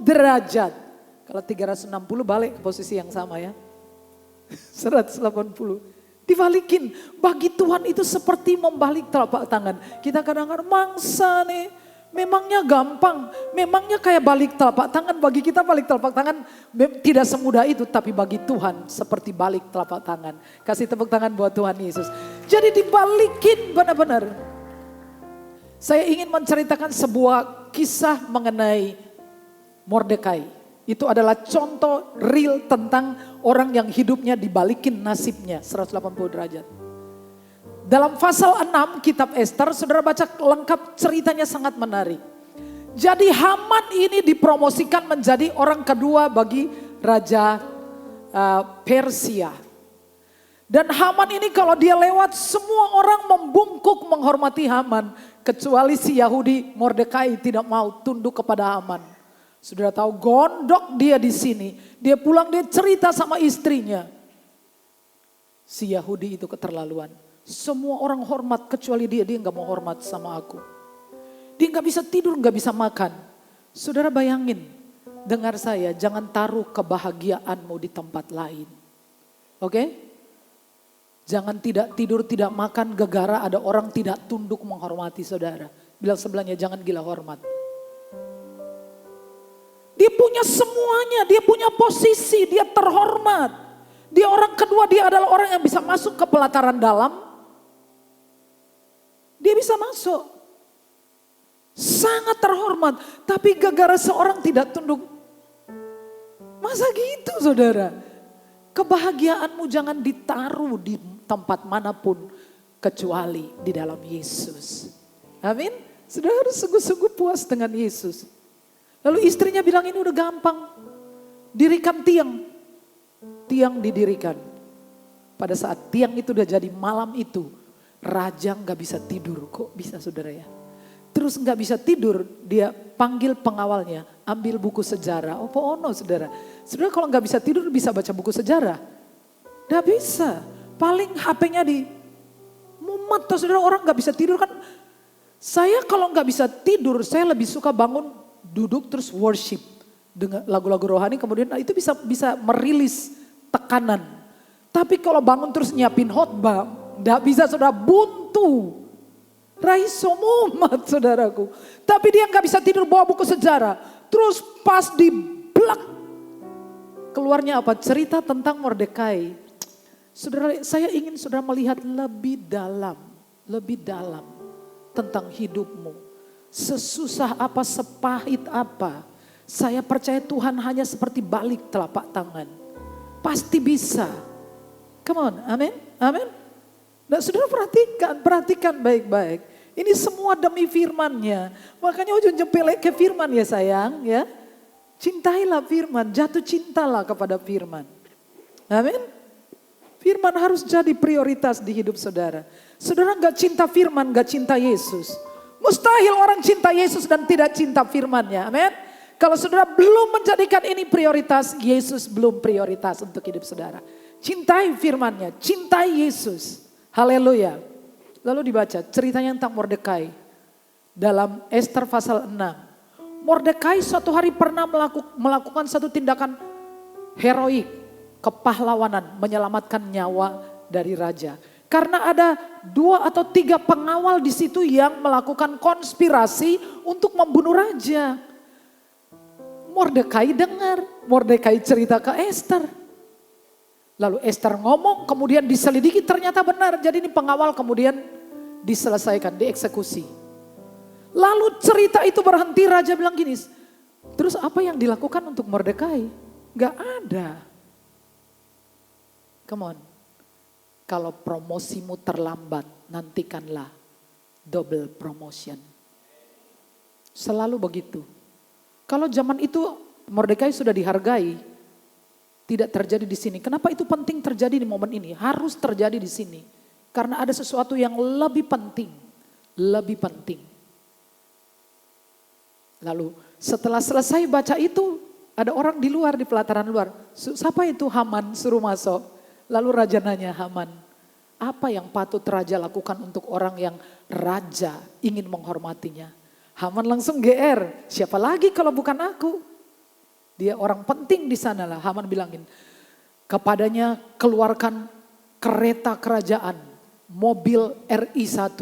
derajat. Kalau 360 balik ke posisi yang sama ya. 180. Dibalikin. Bagi Tuhan itu seperti membalik telapak tangan. Kita kadang-kadang mangsa nih. Memangnya gampang, memangnya kayak balik telapak tangan. Bagi kita balik telapak tangan tidak semudah itu. Tapi bagi Tuhan seperti balik telapak tangan. Kasih tepuk tangan buat Tuhan Yesus. Jadi dibalikin benar-benar. Saya ingin menceritakan sebuah kisah mengenai Mordekai. Itu adalah contoh real tentang orang yang hidupnya dibalikin nasibnya 180 derajat. Dalam pasal 6 kitab Ester, saudara baca lengkap ceritanya sangat menarik. Jadi Haman ini dipromosikan menjadi orang kedua bagi Raja Persia. Dan Haman ini kalau dia lewat semua orang membungkuk menghormati Haman. Kecuali si Yahudi Mordekai tidak mau tunduk kepada Haman. Saudara tahu gondok dia di sini. Dia pulang dia cerita sama istrinya. Si Yahudi itu keterlaluan. Semua orang hormat kecuali dia gak mau hormat sama aku. Dia gak bisa tidur, gak bisa makan. Saudara bayangin, dengar saya, jangan taruh kebahagiaanmu di tempat lain. Oke? Jangan tidak tidur, tidak makan, gegara ada orang tidak tunduk menghormati saudara. Bilang sebelahnya jangan gila hormat. Dia punya semuanya, dia punya posisi, dia terhormat. Dia orang kedua, dia adalah orang yang bisa masuk ke pelataran dalam. Dia bisa masuk. sangat terhormat. Tapi gara-gara seorang tidak tunduk. Masa gitu saudara? Kebahagiaanmu jangan ditaruh di tempat manapun kecuali di dalam Yesus. Amin. Sudah harus sungguh-sungguh puas dengan Yesus. Lalu istrinya bilang ini udah gampang. Dirikan tiang. Tiang didirikan. Pada saat tiang itu udah jadi malam itu. Raja gak bisa tidur. Kok bisa saudara ya? Terus gak bisa tidur. Dia panggil pengawalnya. Ambil buku sejarah. Oh ono saudara. Saudara kalau gak bisa tidur bisa baca buku sejarah. Gak bisa. Paling HP-nya di mumet. Saudara orang gak bisa tidur kan. Saya kalau gak bisa tidur. Saya lebih suka bangun duduk terus worship. Dengan lagu-lagu rohani kemudian itu bisa merilis tekanan. Tapi kalau bangun terus nyiapin khotbah. Gak bisa saudara, buntu. Raiso mumat saudaraku. Tapi dia gak bisa tidur bawa buku sejarah. Terus pas di blak. Keluarnya apa? Cerita tentang Mordekai. Saudara, saya ingin saudara melihat lebih dalam. Lebih dalam. Tentang hidupmu. Sesusah apa, sepahit apa. Saya percaya Tuhan hanya seperti balik telapak tangan. Pasti bisa. Come on, amin, amin. Nah saudara perhatikan baik-baik. Ini semua demi firman-Nya. Makanya ujung jempelnya ke firman ya sayang ya. Cintailah firman, jatuh cintalah kepada firman. Amin. Firman harus jadi prioritas di hidup saudara. Saudara gak cinta firman, gak cinta Yesus. Mustahil orang cinta Yesus dan tidak cinta firman-Nya. Amin. Kalau saudara belum menjadikan ini prioritas, Yesus belum prioritas untuk hidup saudara. Cintai firman-Nya, cintai Yesus. Haleluya. Lalu dibaca ceritanya tentang Mordekai. Dalam Ester pasal 6. Mordekai suatu hari pernah melakukan satu tindakan heroik. Kepahlawanan, menyelamatkan nyawa dari raja. Karena ada 2 atau 3 pengawal di situ yang melakukan konspirasi untuk membunuh raja. Mordekai dengar, Mordekai cerita ke Ester. Lalu Ester ngomong, kemudian diselidiki ternyata benar. Jadi ini pengawal kemudian diselesaikan, dieksekusi. Lalu cerita itu berhenti, raja bilang gini, terus apa yang dilakukan untuk Mordekai? Gak ada. Come on, kalau promosimu terlambat, nantikanlah double promotion. Selalu begitu. Kalau zaman itu Mordekai sudah dihargai, tidak terjadi di sini. Kenapa itu penting terjadi di momen ini? Harus terjadi di sini. Karena ada sesuatu yang lebih penting. Lebih penting. Lalu setelah selesai baca itu, ada orang di luar, di pelataran luar. Siapa itu? Haman, suruh masuk. Lalu raja nanya, Haman, apa yang patut raja lakukan untuk orang yang raja ingin menghormatinya? Haman langsung GR, siapa lagi kalau bukan aku? Dia orang penting di sana lah. Haman bilangin, kepadanya keluarkan kereta kerajaan, mobil RI1.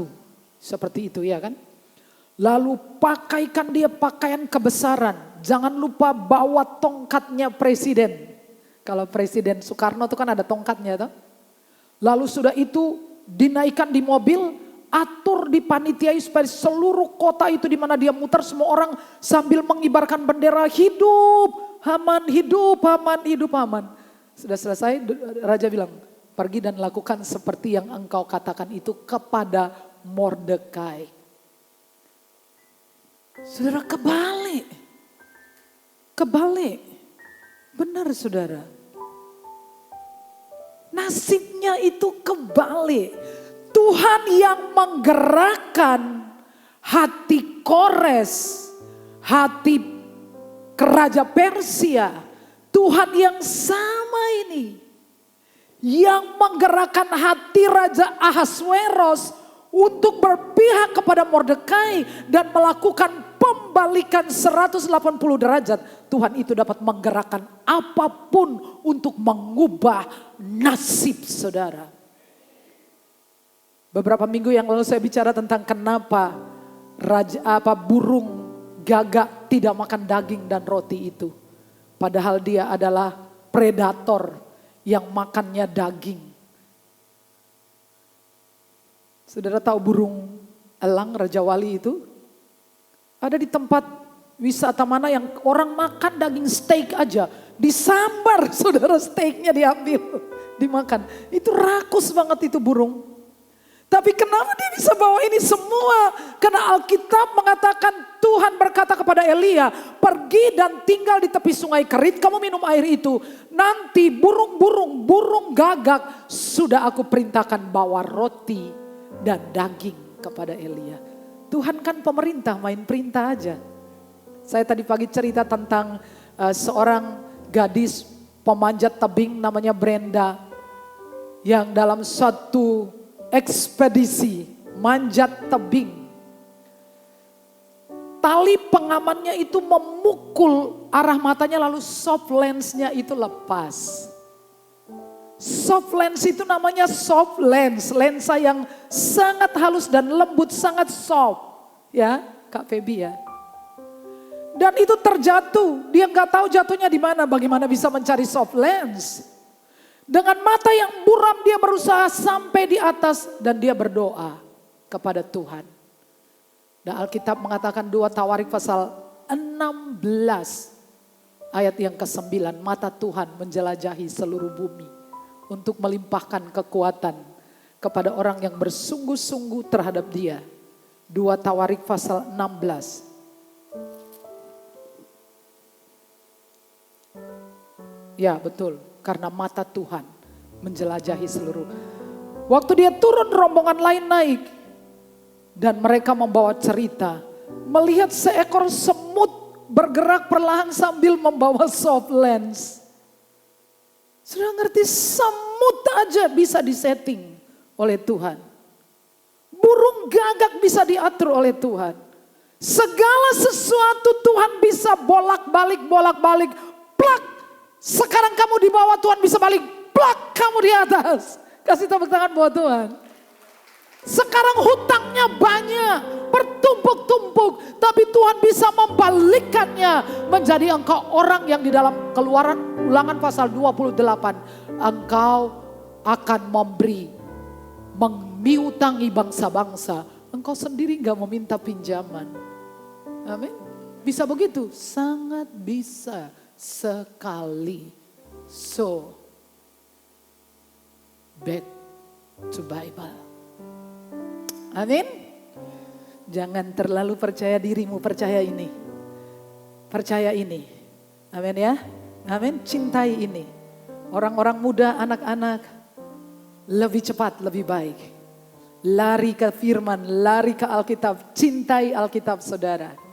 Seperti itu ya kan. Lalu pakaikan dia pakaian kebesaran. Jangan lupa bawa tongkatnya presiden. Kalau Presiden Soekarno itu kan ada tongkatnya toh. Lalu sudah itu dinaikkan di mobil, atur dipanitiai supaya seluruh kota itu di mana dia muter semua orang sambil mengibarkan bendera hidup Haman, hidup Haman, hidup Haman. Sudah selesai raja bilang, pergi dan lakukan seperti yang engkau katakan itu kepada Mordekai. Saudara kebalik. Kebalik. Benar saudara. Nasibnya itu kebalik. Tuhan yang menggerakkan hati Kores, hati Raja Persia, Tuhan yang sama ini. Yang menggerakkan hati Raja Ahasweros untuk berpihak kepada Mordekai dan melakukan pembalikan 180 derajat. Tuhan itu dapat menggerakkan apapun untuk mengubah nasib saudara. Beberapa minggu yang lalu saya bicara tentang kenapa burung gagak tidak makan daging dan roti itu. Padahal dia adalah predator yang makannya daging. Saudara tahu burung elang Raja Wali itu? Ada di tempat wisata mana yang orang makan daging steak aja, disambar saudara, steaknya diambil, dimakan. Itu rakus banget itu burung. Tapi kenapa dia bisa bawa ini semua? Karena Alkitab mengatakan Tuhan berkata kepada Elia, pergi dan tinggal di tepi sungai Kerit, kamu minum air itu. Nanti burung gagak sudah aku perintahkan bawa roti dan daging kepada Elia. Tuhan kan pemerintah, main perintah aja. Saya tadi pagi cerita tentang seorang gadis pemanjat tebing namanya Brenda. Yang dalam suatu ekspedisi manjat tebing, tali pengamannya itu memukul arah matanya, lalu soft lensnya itu lepas. Soft lens itu namanya soft lens, lensa yang sangat halus dan lembut, sangat soft, ya Kak Feby ya. Dan itu terjatuh, dia nggak tahu jatuhnya di mana, bagaimana bisa mencari soft lens. Dengan mata yang buram dia berusaha sampai di atas dan dia berdoa kepada Tuhan. Dan Alkitab mengatakan 2 Tawarik pasal 16 ayat yang ke-9. Mata Tuhan menjelajahi seluruh bumi untuk melimpahkan kekuatan kepada orang yang bersungguh-sungguh terhadap dia. 2 Tawarik pasal 16. Ya betul. Karena mata Tuhan menjelajahi seluruh. Waktu dia turun, rombongan lain naik. Dan mereka membawa cerita. Melihat seekor semut bergerak perlahan sambil membawa soft lens. Sudah ngerti, semut aja bisa disetting oleh Tuhan. Burung gagak bisa diatur oleh Tuhan. Segala sesuatu Tuhan bisa bolak-balik. Plak. Sekarang kamu di bawah, Tuhan bisa balik, plak, kamu di atas. Kasih tepuk tangan buat Tuhan. Sekarang hutangnya banyak, bertumpuk-tumpuk, tapi Tuhan bisa membalikkannya menjadi engkau orang yang di dalam Keluaran Ulangan pasal 28. Engkau akan memiutangi bangsa-bangsa. Engkau sendiri gak meminta pinjaman. Amin. Bisa begitu? Sangat bisa. Sekali. So, back to Bible. Amin. Jangan terlalu percaya dirimu, percaya ini. Percaya ini. Amin ya. Amin. Cintai ini. Orang-orang muda, anak-anak, lebih cepat, lebih baik. Lari ke firman, lari ke Alkitab. Cintai Alkitab saudara.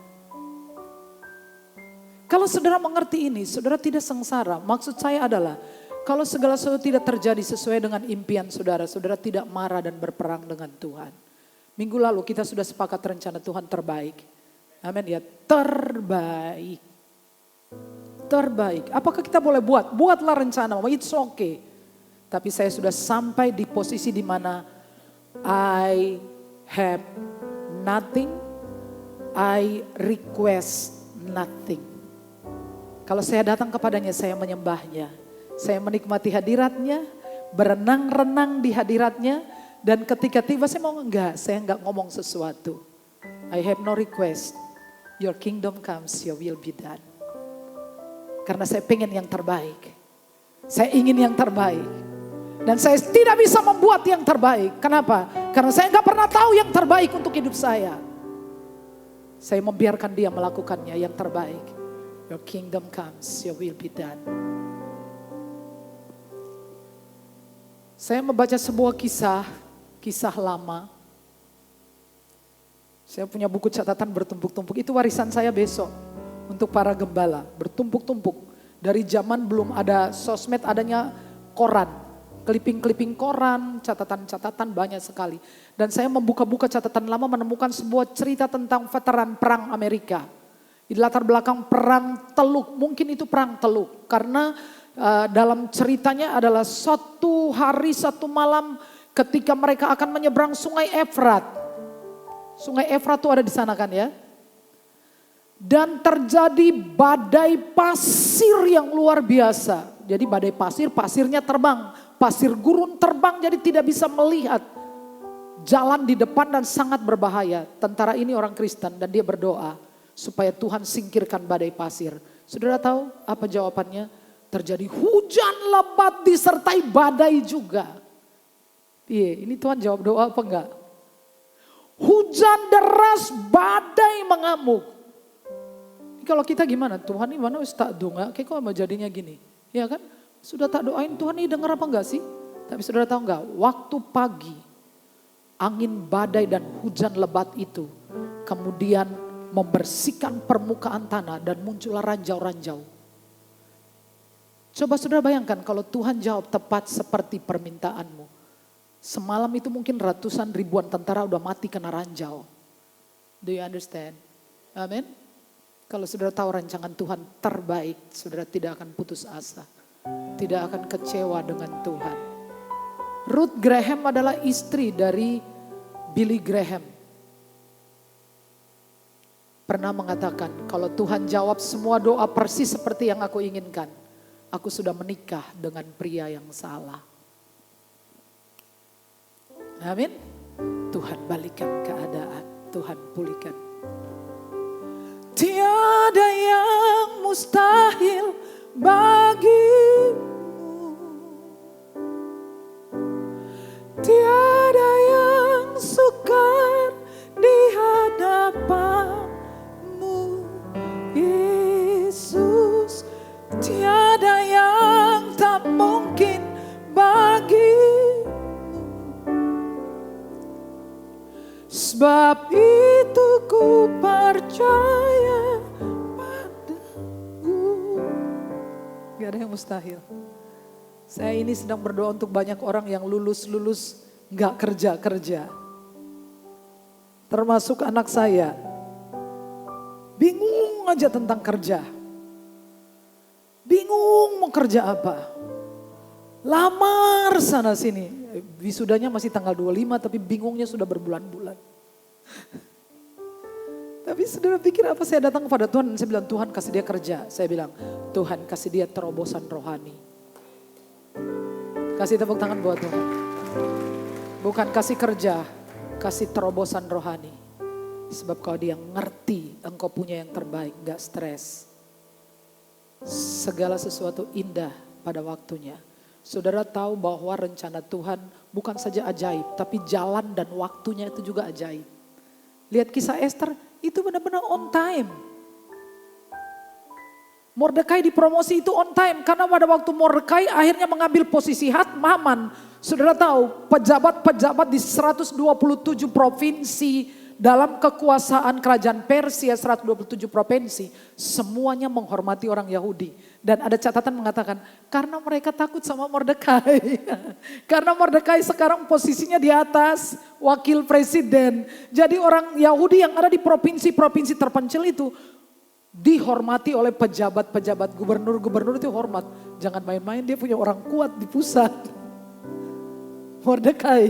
Kalau saudara mengerti ini, saudara tidak sengsara. Maksud saya adalah, kalau segala sesuatu tidak terjadi sesuai dengan impian saudara, saudara tidak marah dan berperang dengan Tuhan. Minggu lalu kita sudah sepakat rencana Tuhan terbaik. Amin ya, terbaik. Terbaik. Apakah kita boleh buat? Buatlah rencana, it's okay. Tapi saya sudah sampai di posisi di mana I have nothing, I request nothing. Kalau saya datang kepadanya, saya menyembahnya. Saya menikmati hadiratnya, berenang-renang di hadiratnya. Dan ketika tiba saya mau saya enggak ngomong sesuatu. I have no request. Your kingdom comes, your will be done. Karena saya pengen yang terbaik. Saya ingin yang terbaik. Dan saya tidak bisa membuat yang terbaik. Kenapa? Karena saya enggak pernah tahu yang terbaik untuk hidup saya. Saya membiarkan dia melakukannya yang terbaik. Your kingdom comes, your will be done. Saya membaca sebuah kisah lama. Saya punya buku catatan bertumpuk-tumpuk, itu warisan saya besok untuk para gembala, bertumpuk-tumpuk. Dari zaman belum ada sosmed, adanya koran, clipping-clipping koran, catatan-catatan banyak sekali. Dan saya membuka-buka catatan lama menemukan sebuah cerita tentang veteran perang Amerika. Di latar belakang perang Teluk, mungkin itu perang Teluk. Karena dalam ceritanya adalah satu hari satu malam ketika mereka akan menyeberang sungai Efrat. Sungai Efrat itu ada di sana kan ya. Dan terjadi badai pasir yang luar biasa. Jadi badai pasir, pasirnya terbang. Pasir gurun terbang jadi tidak bisa melihat jalan di depan dan sangat berbahaya. Tentara ini orang Kristen dan dia berdoa. supaya Tuhan singkirkan badai pasir. Saudara tahu apa jawabannya? Terjadi hujan lebat disertai badai juga. Iya, ini Tuhan jawab doa apa enggak? Hujan deras, badai mengamuk. Kalau kita gimana? Tuhan ini mana wis tak doa, kayak kok mau jadinya gini. Ya kan? Sudah tak doain Tuhan ini dengar apa enggak sih? Tapi saudara tahu enggak? Waktu pagi, angin badai dan hujan lebat itu kemudian membersihkan permukaan tanah dan muncullah ranjau-ranjau. Coba saudara bayangkan kalau Tuhan jawab tepat seperti permintaanmu. Semalam itu mungkin ratusan ribuan tentara udah mati kena ranjau. Do you understand? Amin. Kalau saudara tahu rancangan Tuhan terbaik, saudara tidak akan putus asa. Tidak akan kecewa dengan Tuhan. Ruth Graham adalah istri dari Billy Graham. Pernah mengatakan, kalau Tuhan jawab semua doa persis seperti yang aku inginkan, aku sudah menikah dengan pria yang salah. Amin. Tuhan balikan keadaan, Tuhan pulihkan. Tiada yang mustahil bagimu. Tiada yang sukar di hadapanmu, Yesus. Tiada yang tak mungkin bagimu. Sebab itu ku percaya padamu. Gak ada yang mustahil. Saya ini sedang berdoa untuk banyak orang yang lulus gak kerja. Termasuk anak saya. Bingung aja tentang kerja. Bingung mau kerja apa. Lamar sana sini. Wisudanya masih tanggal 25 tapi bingungnya sudah berbulan-bulan. Tapi saudara pikir apa saya datang kepada Tuhan dan saya bilang Tuhan kasih dia kerja. Saya bilang Tuhan kasih dia terobosan rohani. Kasih tepuk tangan buat Tuhan. Bukan kasih kerja, kasih terobosan rohani. Sebab kau dia ngerti engkau punya yang terbaik, gak stres. Segala sesuatu indah pada waktunya. Saudara tahu bahwa rencana Tuhan bukan saja ajaib, tapi jalan dan waktunya itu juga ajaib. Lihat kisah Esther, itu benar-benar on time. Mordekai dipromosi itu on time, karena pada waktu Mordekai akhirnya mengambil posisi Haman. Saudara tahu, pejabat-pejabat di 127 provinsi dalam kekuasaan kerajaan Persia, 127 provinsi, semuanya menghormati orang Yahudi. Dan ada catatan mengatakan, karena mereka takut sama Mordekai. Karena Mordekai sekarang posisinya di atas wakil presiden. Jadi orang Yahudi yang ada di provinsi-provinsi terpencil itu dihormati oleh pejabat-pejabat, gubernur-gubernur itu hormat. Jangan main-main, dia punya orang kuat di pusat. Mordekai,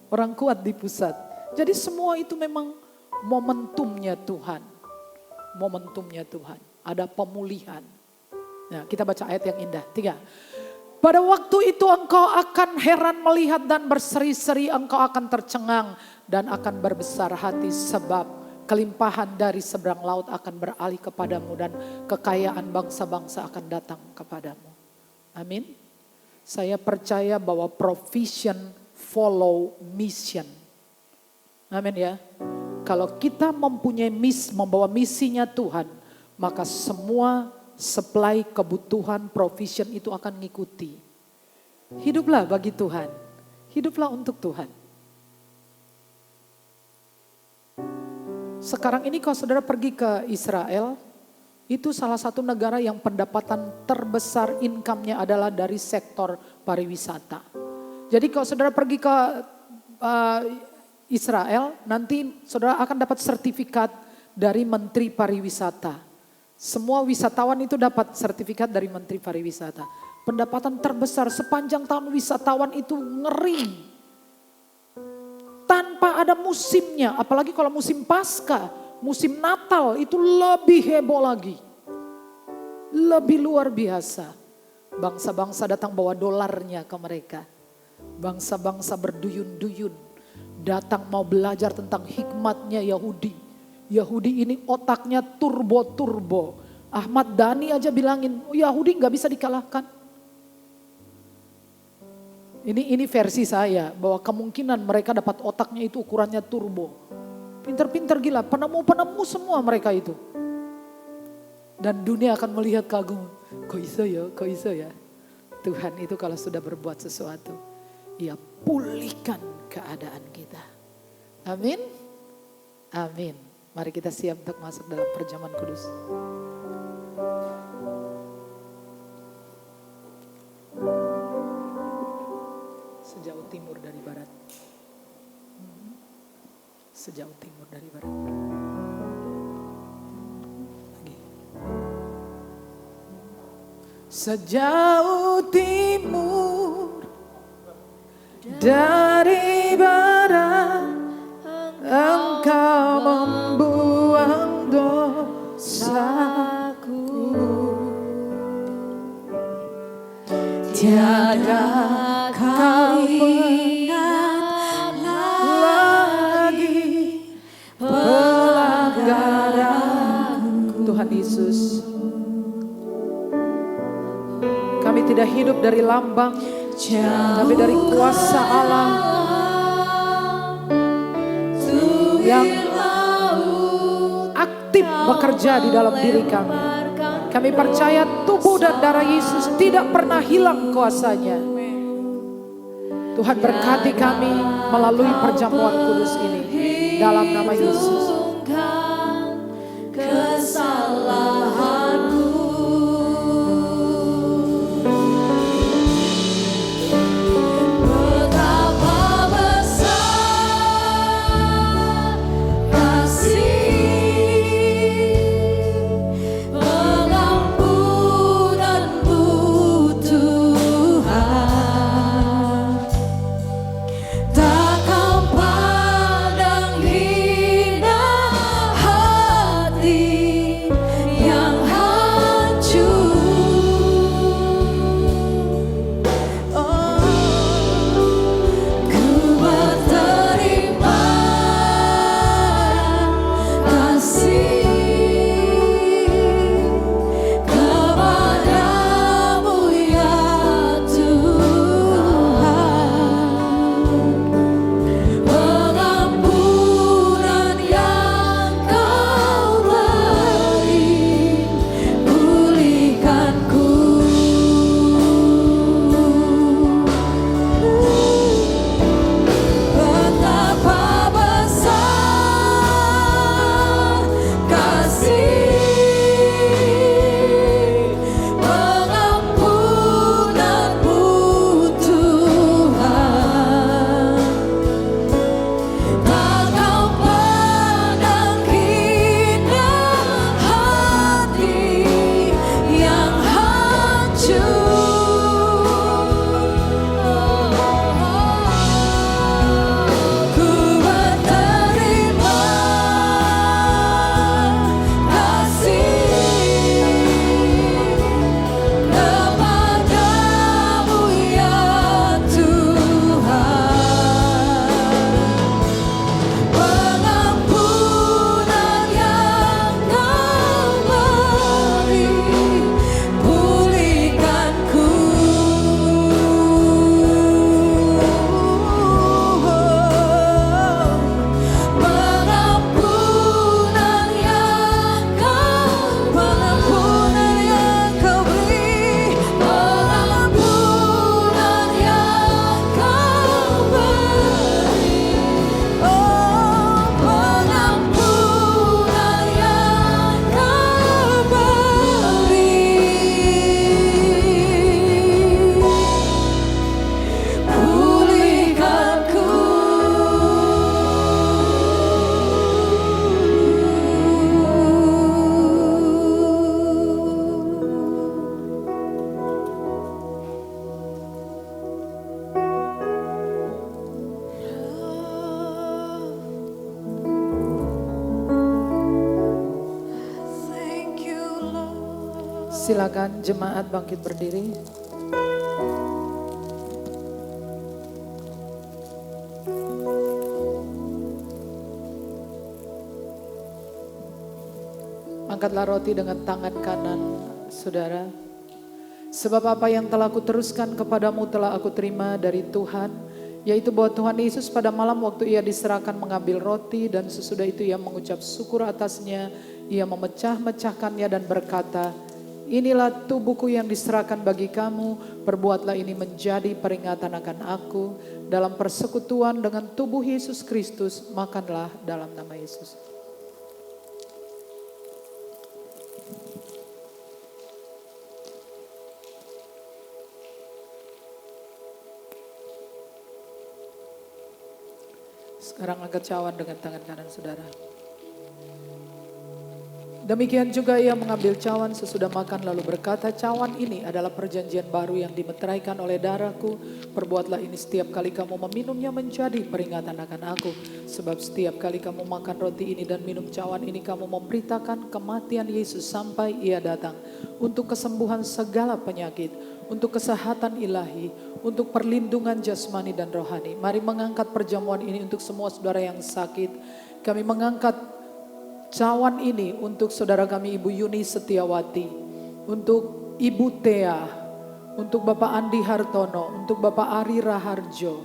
orang kuat di pusat. Jadi semua itu memang momentumnya Tuhan. Momentumnya Tuhan. Ada pemulihan. Nah, kita baca ayat yang indah. 3. Pada waktu itu engkau akan heran melihat dan berseri-seri. Engkau akan tercengang dan akan berbesar hati. Sebab kelimpahan dari seberang laut akan beralih kepadamu. Dan kekayaan bangsa-bangsa akan datang kepadamu. Amin. Saya percaya bahwa provision follow mission. Amin ya. Kalau kita mempunyai membawa misinya Tuhan, maka semua supply kebutuhan provision itu akan mengikuti. Hiduplah bagi Tuhan. Hiduplah untuk Tuhan. Sekarang ini kalau saudara pergi ke Israel, itu salah satu negara yang pendapatan terbesar income-nya adalah dari sektor pariwisata. Jadi kalau saudara pergi ke Israel, nanti saudara akan dapat sertifikat dari Menteri Pariwisata. Semua wisatawan itu dapat sertifikat dari Menteri Pariwisata. Pendapatan terbesar sepanjang tahun wisatawan itu ngeri. Tanpa ada musimnya, apalagi kalau musim Paskah, musim Natal itu lebih heboh lagi. Lebih luar biasa. Bangsa-bangsa datang bawa dolarnya ke mereka. Bangsa-bangsa berduyun-duyun. Datang mau belajar tentang hikmatnya Yahudi. Yahudi ini otaknya turbo-turbo. Ahmad Dhani aja bilangin, Yahudi gak bisa dikalahkan. Ini versi saya, bahwa kemungkinan mereka dapat otaknya itu ukurannya turbo. Pinter-pinter gila, penemu-penemu semua mereka itu. Dan dunia akan melihat kagum, kok iso ya. Tuhan itu kalau sudah berbuat sesuatu, Ia pulihkan keadaan kita. Amin. Amin. Mari kita siap untuk masuk dalam perjamuan kudus. Sejauh timur dari barat. Sejauh timur dari barat. Lagi. Sejauh timur dari barat, Engkau membuang dosaku. Tiada kau ingat lagi pelanggaranku. Tuhan Yesus, kami tidak hidup dari lambang, tapi dari kuasa Allah yang aktif bekerja di dalam diri kami. Kami percaya tubuh dan darah Yesus tidak pernah hilang kuasanya. Tuhan berkati kami melalui perjamuan kudus ini. Dalam nama Yesus. Kesalahanku. Silakan jemaat bangkit berdiri. Angkatlah roti dengan tangan kanan, saudara. Sebab apa yang telah aku teruskan kepadamu telah aku terima dari Tuhan, yaitu bahwa Tuhan Yesus pada malam waktu ia diserahkan mengambil roti dan sesudah itu ia mengucap syukur atasnya, ia memecah-mecahkannya dan berkata, inilah tubuhku yang diserahkan bagi kamu, perbuatlah ini menjadi peringatan akan aku. Dalam persekutuan dengan tubuh Yesus Kristus, makanlah dalam nama Yesus. Sekarang angkat cawan dengan tangan kanan saudara. Demikian juga ia mengambil cawan sesudah makan lalu berkata, cawan ini adalah perjanjian baru yang dimeteraikan oleh darahku. Perbuatlah ini setiap kali kamu meminumnya menjadi peringatan akan aku. Sebab setiap kali kamu makan roti ini dan minum cawan ini, kamu memberitakan kematian Yesus sampai ia datang. Untuk kesembuhan segala penyakit, untuk kesehatan ilahi, untuk perlindungan jasmani dan rohani. Mari mengangkat perjamuan ini untuk semua saudara yang sakit. Kami mengangkat cawan ini untuk saudara kami Ibu Yuni Setiawati, untuk Ibu Tea, untuk Bapak Andi Hartono, untuk Bapak Ari Raharjo,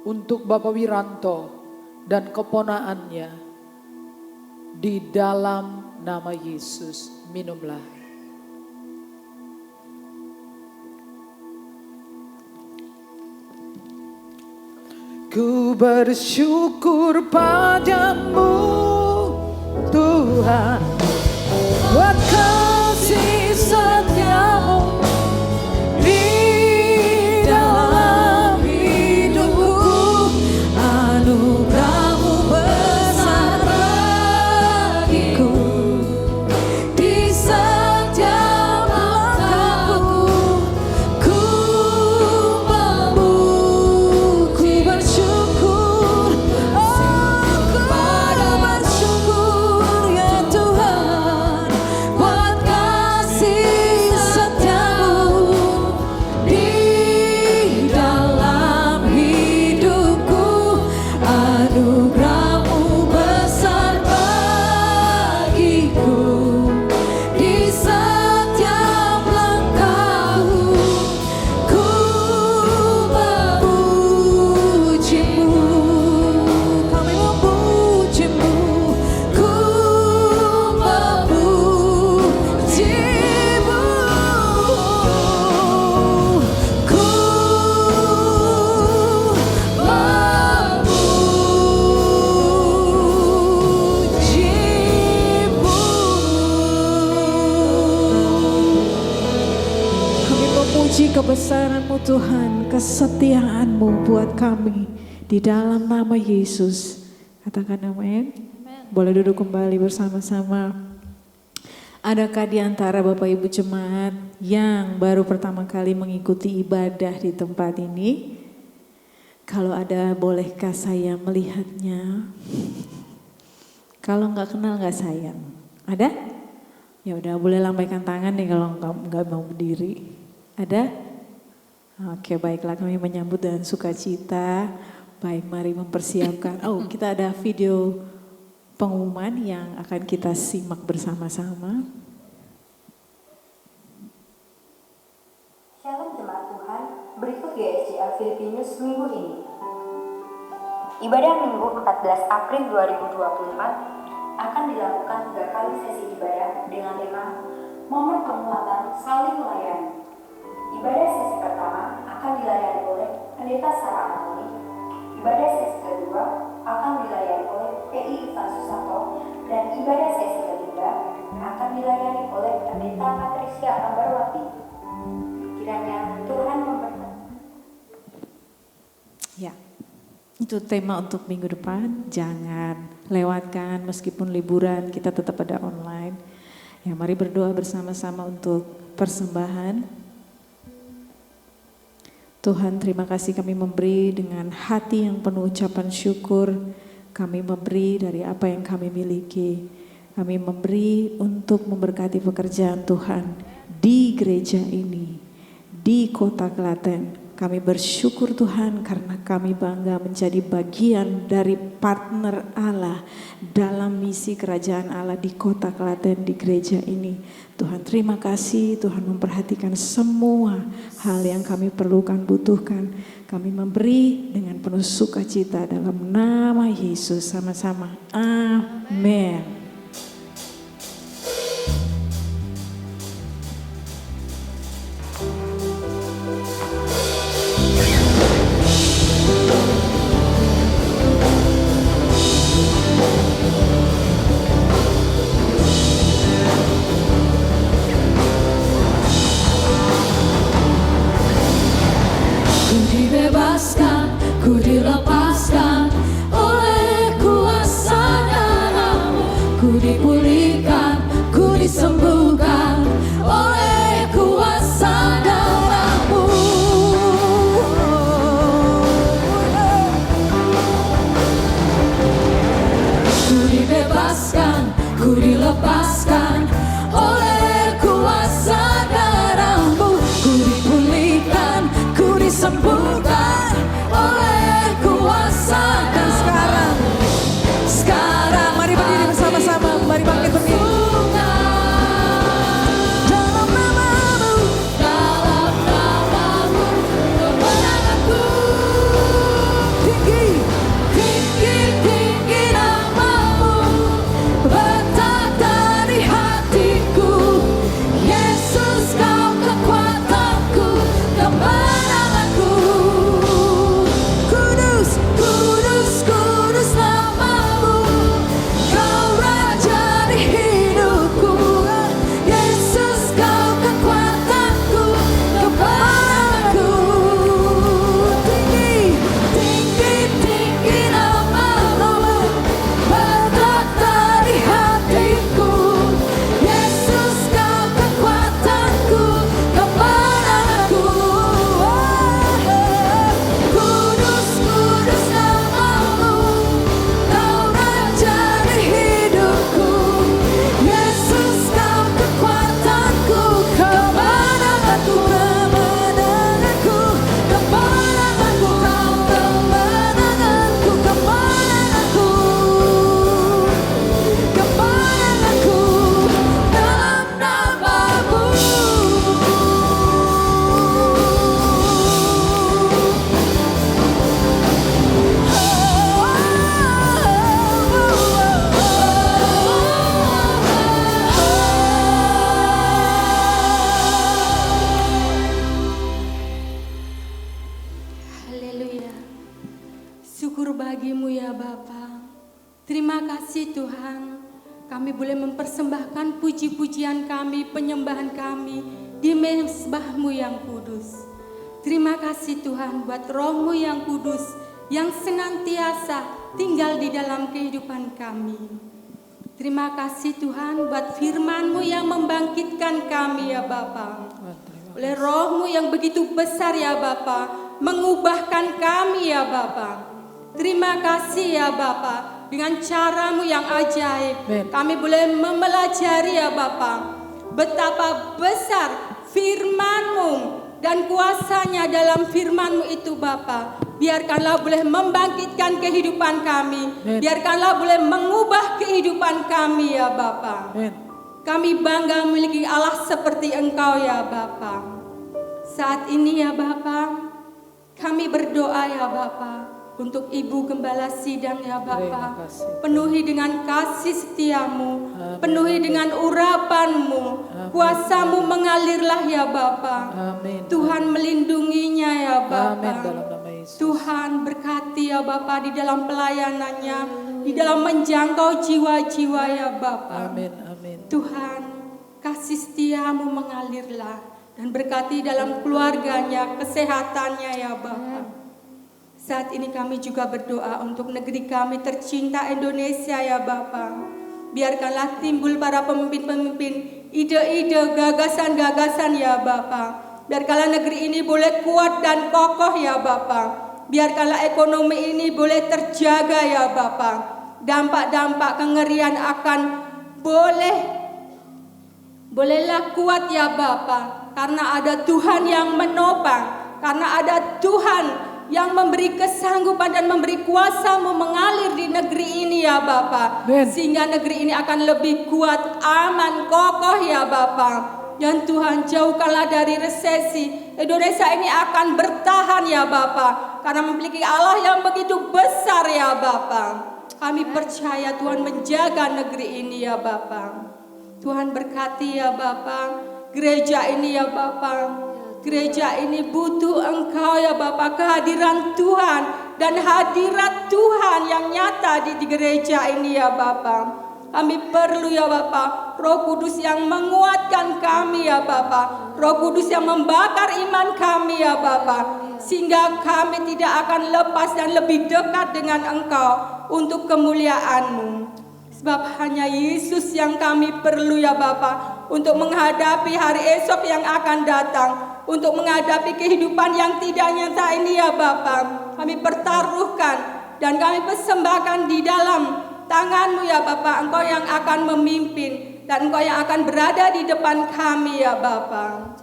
untuk Bapak Wiranto dan keponaannya. Di dalam nama Yesus, minumlah. Ku bersyukur padamu Tuhan, buat kasih setiamu di dalam hidupku. Anugerahmu besar bagiku, di setiap langkahku. Ku bersyukur, aku bersyukur ya Tuhan, buat kasih setiamu di dalam hidupku. Anugerahmu besar bagiku, di setiap langkahku. Ku memujimu, kami memujimu. Ku memujimu, ku memujimu. Kami memuji kebesaran-Mu Tuhan, kesetiaan-Mu buat kami di dalam nama Yesus. Katakan amin. Boleh duduk kembali bersama-sama. Adakah di antara Bapak Ibu Jemaat yang baru pertama kali mengikuti ibadah di tempat ini? Kalau ada, bolehkah saya melihatnya? Kalau nggak kenal nggak sayang. Ada? Ya udah, boleh lambaikan tangan nih kalau nggak mau berdiri. Ada? Oke, baiklah, kami menyambut dengan sukacita. Baik, mari mempersiapkan. Oh, kita ada video pengumuman yang akan kita simak bersama-sama. Shalom jemaat Tuhan, berikut GSCA Filipinus minggu ini. Ibadah Minggu 14 April 2024 akan dilakukan 3 kali sesi ibadah dengan tema Momen Penguatan Saling Melayani. Ibadah sesi pertama akan dilayani oleh Pendeta Sarah Antoni. Ibadah sesi kedua akan dilayani oleh PI Ivan Susanto, dan ibadah sesi ketiga akan dilayani oleh Pendeta Patricia Ambarwati. Kiranya Tuhan memberkati. Ya, itu tema untuk minggu depan. Jangan lewatkan, meskipun liburan kita tetap ada online. Ya, mari berdoa bersama-sama untuk persembahan. Tuhan, terima kasih kami memberi dengan hati yang penuh ucapan syukur. Kami memberi dari apa yang kami miliki. Kami memberi untuk memberkati pekerjaan Tuhan di gereja ini, di Kota Klaten. Kami bersyukur Tuhan karena kami bangga menjadi bagian dari partner Allah dalam misi kerajaan Allah di kota Klaten, di gereja ini. Tuhan terima kasih, Tuhan memperhatikan semua hal yang kami perlukan, butuhkan. Kami memberi dengan penuh sukacita dalam nama Yesus sama-sama. Amin. Ku dilepaskan oleh kuasa darah-Mu. Ku dipulihkan, ku disembuhkan oleh kuasa darah-Mu. Ku dibebaskan, ku dilepaskan oleh kuasa darah-Mu. Ku dipulihkan, ku disembuhkan oleh kuasa. Dan sekarang mari berdiri bersama-sama, mari bangkit berdiri. Dalam nama-Mu, dalam nama-Mu, kemenanganku tinggi, tinggi, tinggi nama-Mu, bertata di hatiku. Yesus Kau kekuatanku, kemenanganku. Kudus, kudus, kudus nama-Mu, Kau Raja di hidupku. Yesus Kau kekuatanku, kemenanganku. Tinggi, tinggi, tinggi nama-Mu, bertata di hatiku. Yesus Kau kekuatanku, kemenanganku. Kudus, kudus nama-Mu, Kau Raja di hidupku. Yesus Kau kekuatanku, kemenanganku, kemenanganku, kemenanganku, kemenanganku, kemenanganku, kemenanganku dalam nama-Mu. Haleluya. Syukur bagimu ya Bapa. Terima kasih Tuhan. Kami boleh mempersembahkan puji-pujian kami, penyembahan kami di mezbah-Mu yang kudus. Terima kasih Tuhan buat Roh-Mu yang kudus yang senantiasa tinggal di dalam kehidupan kami. Terima kasih Tuhan buat firman-Mu yang membangkitkan kami ya Bapa. Oleh Roh-Mu yang begitu besar ya Bapa, mengubahkan kami ya Bapa. Terima kasih ya Bapa, dengan cara-Mu yang ajaib kami boleh mempelajari ya Bapa, betapa besar firman-Mu dan kuasanya dalam firman-Mu itu Bapa. Biarkanlah boleh membangkitkan kehidupan kami, biarkanlah boleh mengubah kehidupan kami ya Bapa. Kami bangga memiliki Allah seperti Engkau ya Bapa. Saat ini ya Bapa, kami berdoa ya Bapa untuk Ibu Gembala Sidang ya Bapa. Penuhi dengan kasih setia-Mu, penuhi dengan urapan-Mu, kuasa-Mu mengalirlah ya Bapa. Tuhan melindunginya ya Bapa. Tuhan berkati ya Bapa di dalam pelayanannya, di dalam menjangkau jiwa-jiwa ya Bapa. Tuhan, kasih setia-Mu mengalirlah dan berkati dalam keluarganya, kesehatannya ya Bapa. Saat ini kami juga berdoa untuk negeri kami tercinta Indonesia ya Bapa. Biarkanlah timbul para pemimpin-pemimpin, ide-ide, gagasan-gagasan ya Bapa. Biarkanlah negeri ini boleh kuat dan kokoh ya Bapa. Biarkanlah ekonomi ini boleh terjaga ya Bapa. Dampak-dampak kengerian akan bolehlah kuat ya Bapa. Karena ada Tuhan yang menopang, Karena ada Tuhan yang memberi kesanggupan dan memberi kuasa-Mu mengalir di negeri ini ya Bapa. Amen. Sehingga negeri ini akan lebih kuat, aman, kokoh ya Bapa. Dan Tuhan jauhkanlah dari resesi. Indonesia ini akan bertahan ya Bapa. Karena memiliki Allah yang begitu besar ya Bapa. Kami percaya Tuhan menjaga negeri ini ya Bapa. Tuhan berkati ya Bapa. Gereja ini ya Bapa. Gereja ini butuh Engkau ya Bapa, kehadiran Tuhan dan hadirat Tuhan yang nyata di gereja ini ya Bapa. Kami perlu ya Bapa, Roh Kudus yang menguatkan kami ya Bapa, Roh Kudus yang membakar iman kami ya Bapa, sehingga kami tidak akan lepas dan lebih dekat dengan Engkau untuk kemuliaan-Mu. Sebab hanya Yesus yang kami perlu ya Bapa, untuk menghadapi hari esok yang akan datang, untuk menghadapi kehidupan yang tidak nyata ini ya Bapa. Kami pertaruhkan dan kami persembahkan di dalam tangan-Mu ya Bapa. Engkau yang akan memimpin dan Engkau yang akan berada di depan kami ya Bapa.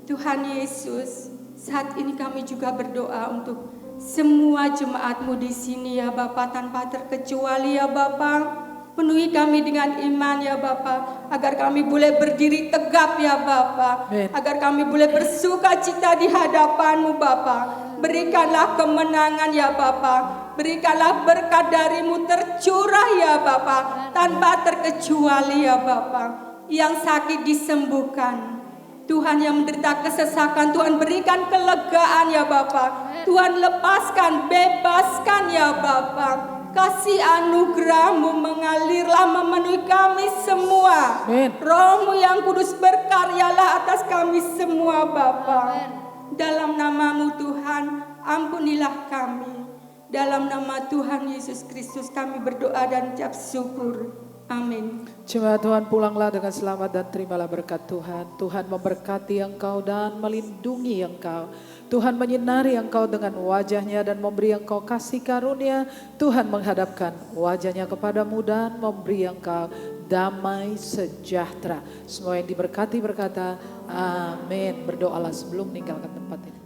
Tuhan Yesus, saat ini kami juga berdoa untuk semua jemaat-Mu di sini ya Bapa, tanpa terkecuali ya Bapa. Penuhi kami dengan iman ya Bapa, agar kami boleh berdiri tegap ya Bapa, Amen. agar kami boleh bersuka cita di hadapan-Mu Bapa. Berikanlah kemenangan ya Bapa, berikanlah berkat dari-Mu tercurah ya Bapa, tanpa terkecuali ya Bapa. Yang sakit disembuhkan, Tuhan yang menderita kesesakan, Tuhan berikan kelegaan ya Bapa. Tuhan lepaskan, bebaskan ya Bapa. Kasih anugerah-Mu mengalirlah memenuhi kami semua. Amen. Roh-Mu yang kudus berkaryalah atas kami semua Bapa. Dalam nama-Mu Tuhan, ampunilah kami. Dalam nama Tuhan Yesus Kristus kami berdoa dan ucap syukur. Amin. Jemaat Tuhan, pulanglah dengan selamat dan terimalah berkat Tuhan. Tuhan memberkati engkau dan melindungi engkau. Tuhan menyinari engkau dengan wajahnya dan memberi engkau kasih karunia. Tuhan menghadapkan wajahnya kepadamu dan memberi engkau damai sejahtera. Semua yang diberkati berkata amin. Berdoalah sebelum meninggalkan tempat ini.